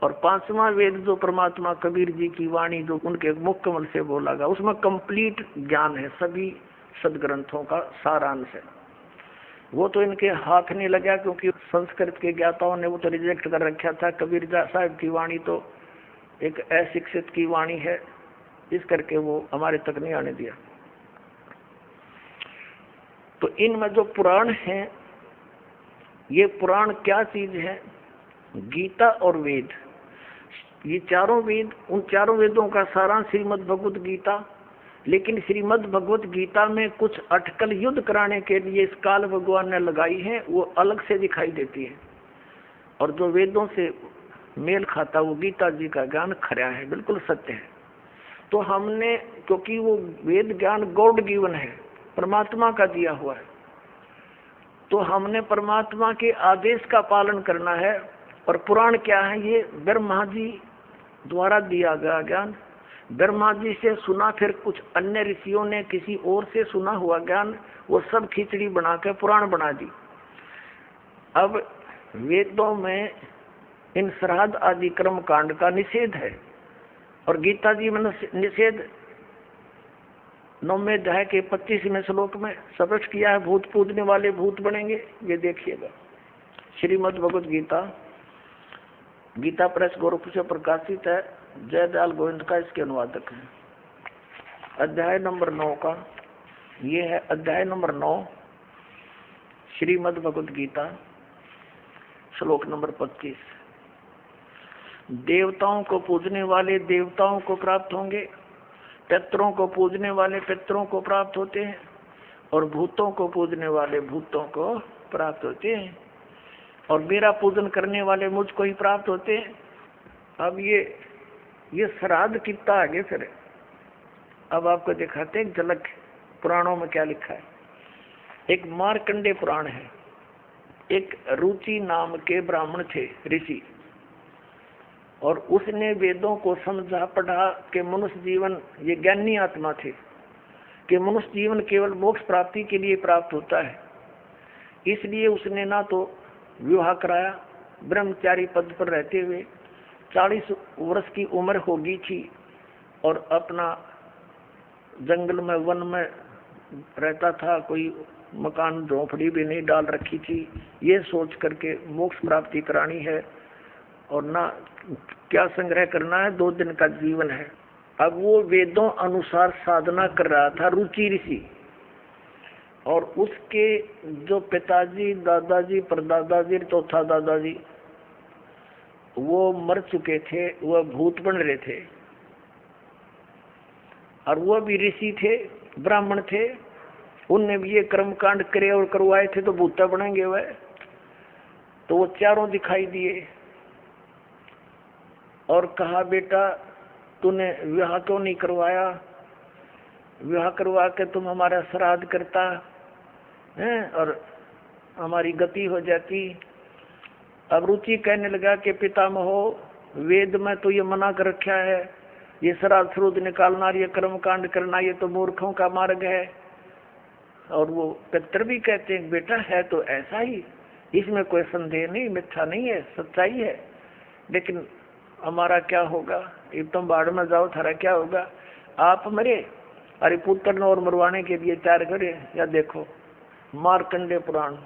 S2: और पांचवा वेद जो परमात्मा कबीर जी की वाणी जो उनके मुख कमल से बोला गया, उसमें कंप्लीट ज्ञान है, सभी सदग्रंथों का सारांश है। वो तो इनके हाथ नहीं लगा, क्योंकि संस्कृत के ज्ञाताओं ने वो तो रिजेक्ट कर रखा था। कबीर साहब की वाणी तो एक अशिक्षित की वाणी है, इस करके वो हमारे तक नहीं आने दिया। तो इनमें जो पुराण हैं, ये पुराण क्या चीज है, गीता और वेद, ये चारों वेद, उन चारों वेदों का सारांश श्रीमद् भगवद गीता। लेकिन श्रीमद् भगवद गीता में कुछ अटकल युद्ध कराने के लिए इस काल भगवान ने लगाई है, वो अलग से दिखाई देती है। और जो वेदों से मेल खाता वो गीता जी का ज्ञान खरा है, बिल्कुल सत्य है। तो हमने, क्योंकि वो वेद ज्ञान गॉड गिवन है, परमात्मा का दिया हुआ है, तो हमने परमात्मा के आदेश का पालन करना है। और पुराण क्या है, ये ब्रह्मा जी द्वारा दिया गया ज्ञान, ब्रह्मा जी से सुना, फिर कुछ अन्य ऋषियों ने किसी और से सुना हुआ ज्ञान, वो सब खिचड़ी बना के पुराण बना दी। अब वेदों में इन श्राद्ध आदि कर्म कांड का निषेध है, और गीता जी में निषेध 9वें अध्याय के 25वें श्लोक में स्पष्ट किया है, भूत पूजने वाले भूत बनेंगे। ये देखिएगा, श्रीमद् भगवद गीता, गीता प्रेस गोरखपुर से प्रकाशित है, जयदयाल गोविंद का इसके अनुवादक है। अध्याय नंबर 9 का, ये है अध्याय नंबर 9 श्रीमद् भगवद गीता, श्लोक नंबर 25। देवताओं को पूजने वाले देवताओं को प्राप्त होंगे, पितरों को पूजने वाले पितरों को प्राप्त होते हैं, और भूतों को पूजने वाले भूतों को प्राप्त होते हैं, और मेरा पूजन करने वाले मुझको ही प्राप्त होते हैं। अब ये श्राद्ध कितना आगे फिर, अब आपको दिखाते हैं झलक पुराणों में क्या लिखा है। एक मार्कंडे पुराण है, एक रुचि नाम के ब्राह्मण थे, ऋषि, और उसने वेदों को समझा पढ़ा कि मनुष्य जीवन, ये ज्ञानी आत्मा थे कि मनुष्य जीवन केवल मोक्ष प्राप्ति के लिए प्राप्त होता है। इसलिए उसने ना तो विवाह कराया, ब्रह्मचारी पद पर रहते हुए 40 वर्ष की उम्र होगी थी, और अपना जंगल में वन में रहता था, कोई मकान झोंपड़ी भी नहीं डाल रखी थी, ये सोच करके मोक्ष प्राप्ति करानी है, और ना क्या संग्रह करना है, 2 दिन का जीवन है। अब वो वेदों अनुसार साधना कर रहा था, रुचि ऋषि, और उसके जो पिताजी, दादाजी, परदादाजी, चौथा दादाजी, वो मर चुके थे, वह भूत बन रहे थे, और वो भी ऋषि थे, ब्राह्मण थे, उनने भी ये कर्म कांड करे और करवाए थे, तो भूता बनेंगे वह। तो वो चारों दिखाई दिए और कहा, बेटा तूने विवाह क्यों नहीं करवाया? विवाह करवा के तुम हमारा श्राद्ध करता है और हमारी गति हो जाती। अब रुचि कहने लगा कि पितामहो, वेद में तो ये मना कर रखा है, ये श्राद्ध श्रुद्ध निकालना, ये कर्म कांड करना, ये तो मूर्खों का मार्ग है। और वो पितर भी कहते हैं, बेटा है तो ऐसा ही, इसमें कोई संदेह नहीं, मिथ्या नहीं है, सच्चाई है। लेकिन हमारा क्या होगा? एक तुम बाढ़ में जाओ, थारा क्या होगा? आप मरे, अरे पुत्र और मरवाने के लिए तैयार करे। या देखो मार्कंडेय पुराण,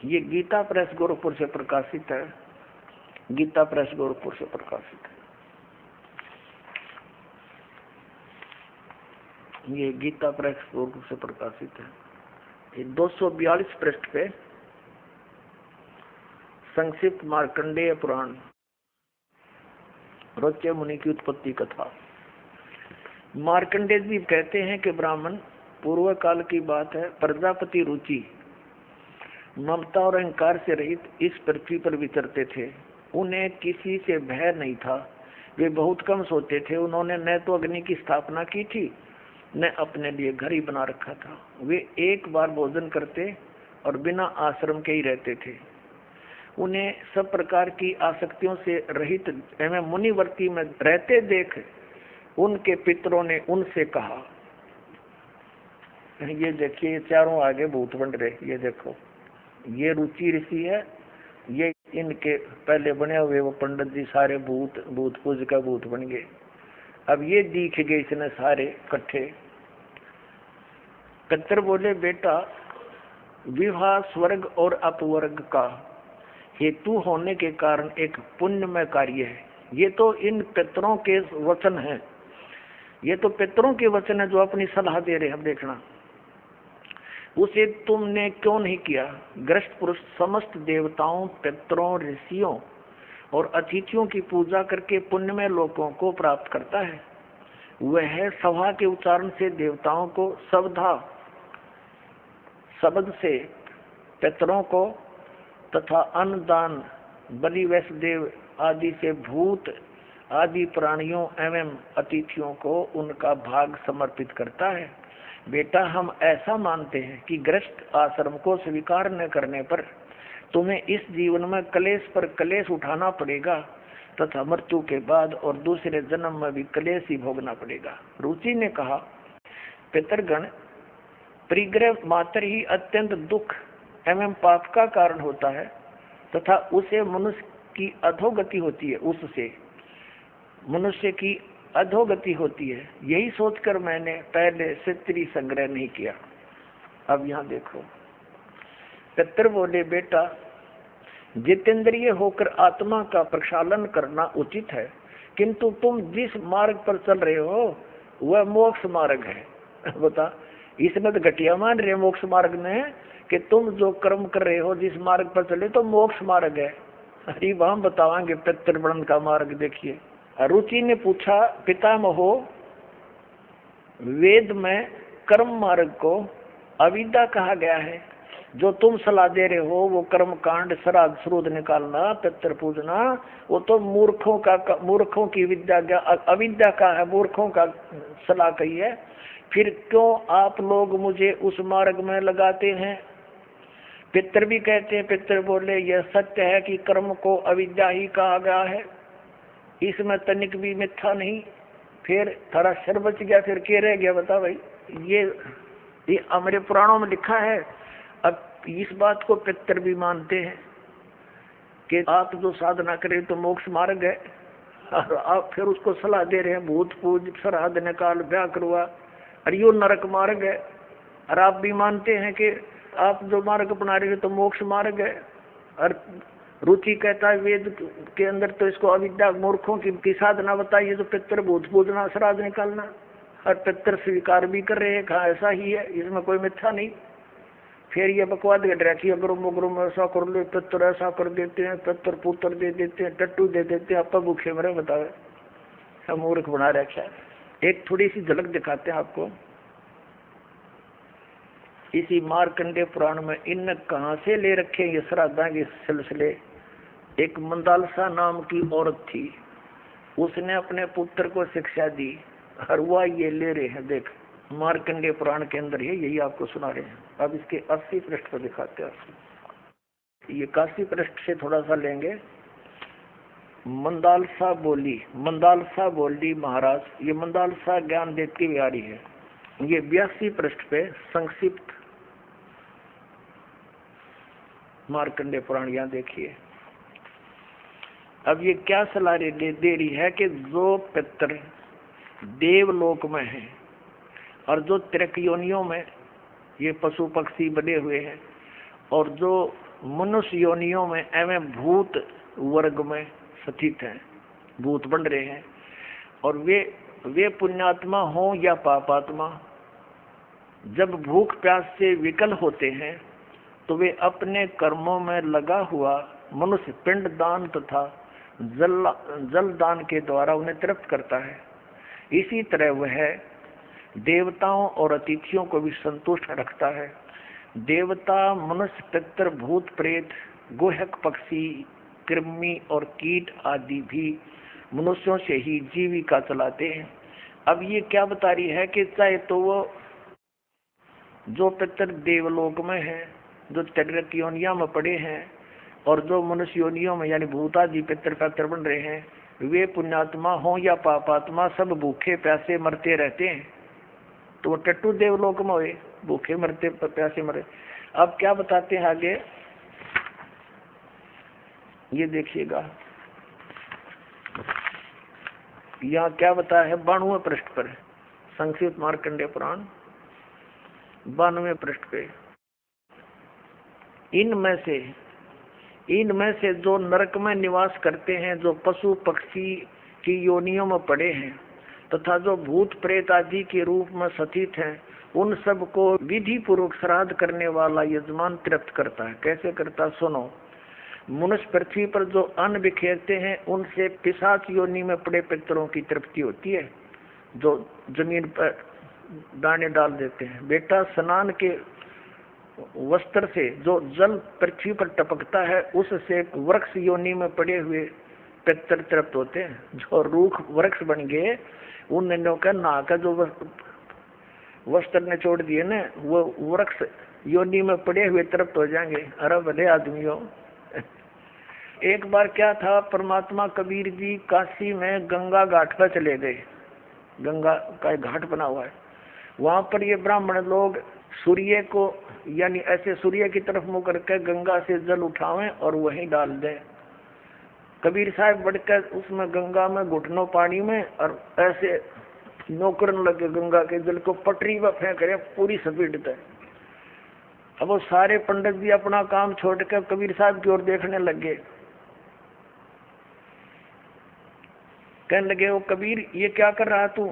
S2: ये गीता प्रेस गोरखपुर से प्रकाशित है, गीता प्रेस गोरखपुर से प्रकाशित है। ये गीता प्रेस गोरखपुर से प्रकाशित है। ये 242 पृष्ठ पे संक्षिप्त मार्कंडेय पुराण, रोच्य मुनि की उत्पत्ति कथा। मार्कंडेय जी कहते हैं कि ब्राह्मण, पूर्व काल की बात है, प्रजापति रुचि ममता और अहंकार से रहित इस पृथ्वी पर विचरते थे। उन्हें किसी से भय नहीं था, वे बहुत कम सोते थे। उन्होंने न तो अग्नि की स्थापना की थी, न अपने लिए घर ही बना रखा था। वे एक बार भोजन करते और बिना आश्रम के ही रहते थे। उन्हें सब प्रकार की आसक्तियों से रहित एवं मुनिवर्ती में रहते देख उनके पितरों ने उनसे कहा, ये देखिए चारों आगे भूत बन रहे, ये देखो ये रुचि ऋषि है, ये इनके पहले बने हुए वो पंडित जी सारे भूत पूज का भूत बन गए। अब ये दिख गए इसने सारे इकट्ठे। पितर बोले, बेटा विवाह स्वर्ग और अपवर्ग का हेतु होने के कारण एक पुण्यमय कार्य है। ये तो इन पितरों के वचन हैं, ये तो पितरों के वचन है जो अपनी सलाह दे रहे हैं। देखना उसे तुमने क्यों नहीं किया? ग्रस्त पुरुष समस्त देवताओं, पितरों, ऋषियों और अतिथियों की पूजा करके पुण्यमय लोकों को प्राप्त करता है। वह सभा के उच्चारण से देवताओं को, शब्द से पितरों को तथा अन्नदान, बलि, वैष्णदेव आदि से भूत आदि प्राणियों एवं अतिथियों को उनका भाग समर्पित करता है। बेटा हम ऐसा मानते हैं कि गृहस्थ आश्रम को स्वीकार न करने पर तुम्हें इस जीवन में कलेश पर कलेश उठाना पड़ेगा तथा मृत्यु के बाद और दूसरे जन्म में भी कलेश ही भोगना पड़ेगा। रुचि ने कहा, पितरगण, परिग्रह मात्र ही अत्यंत दुख एवं पाप का कारण होता है तथा उसे मनुष्य की अधोगति होती है, उससे मनुष्य की अधोगति होती है। यही सोचकर मैंने पहले से स्त्री संग्रह नहीं किया। अब यहाँ देखो, पितर बोले, बेटा जितेंद्रिय होकर आत्मा का प्रक्षालन करना उचित है, किंतु तुम जिस मार्ग पर चल रहे हो वह मोक्ष मार्ग है। बता, इसमें तो घटिया मान रहे मोक्ष मार्ग में कि तुम जो कर्म कर रहे हो जिस मार्ग पर चले तो मोक्ष मार्ग है। अरे हम बतावांगे पितर वर्ण का मार्ग। देखिए, रुचि ने पूछा, पितामहो, वेद में कर्म मार्ग को अविद्या कहा गया है। जो तुम सलाह दे रहे हो वो कर्म कांड, श्राद्ध श्रुद्ध निकालना, पितर पूजना, वो तो मूर्खों की विद्या, अविद्या का है, मूर्खों का सलाह कही है। फिर क्यों आप लोग मुझे उस मार्ग में लगाते हैं? पितर भी कहते हैं, पितर बोले, यह सत्य है कि कर्म को अविद्या ही कहा गया है, इसमें तनिक भी मिथ्या नहीं। फिर थारा सिर बच गया, फिर क्या रह गया? बता भाई, ये हमारे पुराणों में लिखा है। अब इस बात को पितर भी मानते हैं कि आप जो साधना करें तो मोक्ष मार्ग है, और आप फिर उसको सलाह दे रहे हैं भूत पूज, श्राद्ध निकाल, ब्याह करवा, और यो नरक मार्ग है। और आप भी मानते हैं कि आप जो मार्ग अपना रहे हो तो मोक्ष मार्ग है। और रुचि कहता है वेद के अंदर तो इसको अविद्या, मूर्खों की साधना बताइए, तो पितर भूत पूजना, श्राद्ध निकालना, और पितर स्वीकार भी कर रहे हैं, कहा ऐसा ही है, इसमें कोई मिथ्या नहीं। फिर ये बकवाद कर रखी, अगर उग्रम ऐसा कर लो, पितर ऐसा कर देते हैं, पितर पुत्र दे देते हैं, टट्टू दे देते हैं, आपका भूखे मरे बतावे, सब मूर्ख बना रखा है। एक थोड़ी सी झलक दिखाते हैं आपको इसी मार्कंडेय पुराण में। इन कहाँ से ले रखे ये श्राद्धा के सिलसिले। एक मंदालसा नाम की औरत थी, उसने अपने पुत्र को शिक्षा दी, और वह ये ले रहे हैं। देख मार्कंडेय पुराण के अंदर है, यही आपको सुना रहे हैं। अब इसके 80 पृष्ठ पर दिखाते हैं। ये 81 पृष्ठ से थोड़ा सा लेंगे। मंदालसा बोली महाराज, ये मंदालसा ज्ञान देती बिहारी है। ये 82 पृष्ठ पे संक्षिप्त मार्कंडेय पुराण यहाँ देखिए। अब ये क्या सलाह दे रही है कि जो पितर देवलोक में है और जो त्रिक योनियों में ये पशु पक्षी बने हुए हैं, और जो मनुष्य योनियों में एवं भूत वर्ग में स्थित हैं, भूत बन रहे हैं, और वे पुण्यात्मा हो या पापात्मा, जब भूख प्यास से विकल होते हैं तो वे अपने कर्मों में लगा हुआ मनुष्य पिंड दान तथा जल दान के द्वारा उन्हें तृप्त करता है। इसी तरह वह देवताओं और अतिथियों को भी संतुष्ट रखता है। देवता, मनुष्य, पितर, भूत, प्रेत, गुहक, पक्षी, कृमि और कीट आदि भी मनुष्यों से ही जीविका चलाते हैं। अब ये क्या बता रही है कि चाहे तो वो जो पितर देवलोक में है, जो त्रिक योनिया में पड़े हैं, और जो मनुष्य योनियों में यानी भूतादि पितर पैतर बन रहे हैं, वे पुण्यात्मा हो या पापात्मा, सब भूखे प्यासे मरते रहते हैं। तो वो टट्टू देवलोक में हुए, भूखे मरते प्यासे मरे। अब क्या बताते हैं आगे, ये देखिएगा यहाँ क्या बताया है 92वें पृष्ठ पर, संक्षिप्त मार्कंडेय पुराण 92वें पृष्ठ पे। इनमें से जो नरक में निवास करते हैं, जो पशु पक्षी की योनियों में पड़े हैं, तथा जो भूत प्रेत आदि के रूप में स्थित हैं, उन सब को विधि पूर्वक श्राद्ध करने वाला यजमान तृप्त करता है। कैसे करता सुनो। मनुष्य पृथ्वी पर जो अन्न बिखेरते हैं, उनसे पिशाच योनि में पड़े पितरों की तृप्ति होती है, जो जमीन पर दाने डाल देते हैं। बेटा, स्नान के वस्त्र से जो जल पृथ्वी पर टपकता है, उससे वृक्ष योनि में पड़े हुए पितर तृप्त होते हैं। जो रूख वृक्ष बन गए, उन नन्हों का ना का जो वस्त्र ने छोड़ दिए ना, वो वृक्ष योनि में पड़े हुए तृप्त हो जाएंगे। अरे भले आदमियों। एक बार क्या था, परमात्मा कबीर जी काशी में गंगा घाट पर चले गए। गंगा का एक घाट बना हुआ है, वहां पर ये ब्राह्मण लोग सूर्य को यानी ऐसे सूर्य की तरफ मुंह करके गंगा से जल उठावें और वहीं डाल दें। कबीर साहब बढ़कर उसमें गंगा में घुटनों पानी में और ऐसे नौकरन लगे गंगा के जल को पटरी पर फेंक रहे पूरी स्पीड तक। अब वो सारे पंडित जी अपना काम छोड़कर कबीर साहब की ओर देखने लगे। कहने लगे, वो कबीर ये क्या कर रहा तू?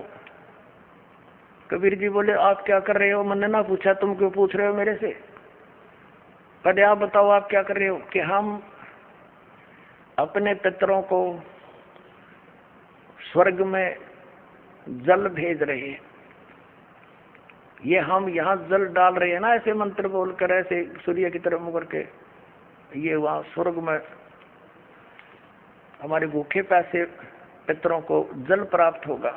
S2: कबीर जी बोले, आप क्या कर रहे हो? मैंने ना पूछा, तुम क्यों पूछ रहे हो मेरे से? पहले आप बताओ आप क्या कर रहे हो? कि हम अपने पितरों को स्वर्ग में जल भेज रहे हैं। ये हम यहाँ जल डाल रहे हैं ना, ऐसे मंत्र बोलकर, ऐसे सूर्य की तरफ मुँह करके, ये वहाँ स्वर्ग में हमारे भूखे प्यासे पितरों को जल प्राप्त होगा।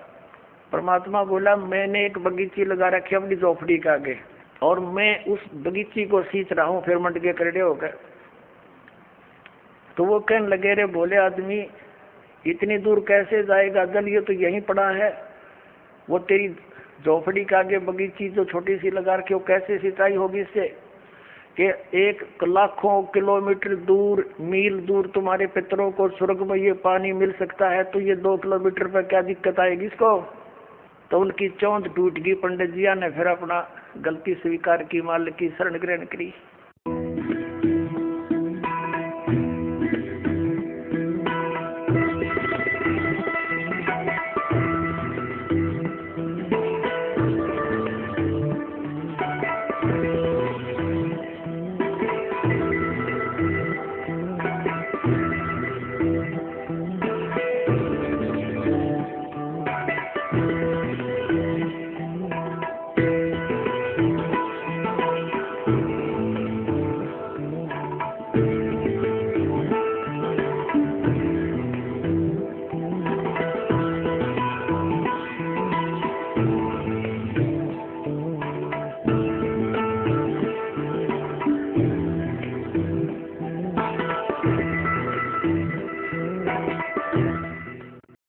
S2: परमात्मा बोला, मैंने एक बगीची लगा रखी अपनी झोपड़ी के आगे, और मैं उस बगीची को सींच रहा हूँ। फिर मंड के खड़े हो गए। तो वो कहने लगे, रे बोले आदमी, इतनी दूर कैसे जाएगा जल? ये तो यहीं पड़ा है। वो तेरी झोपड़ी के आगे बगीची जो छोटी सी लगा रखी, वो कैसे सिंचाई होगी इससे? कि 1 लाखों किलोमीटर दूर, मील दूर तुम्हारे पितरों को स्वर्ग में ये पानी मिल सकता है, तो ये 2 किलोमीटर पर क्या दिक्कत आएगी इसको? तो उनकी चौंध टूट गई। पंडित जिया ने फिर अपना गलती स्वीकार की, मालिक की शरण ग्रहण करी।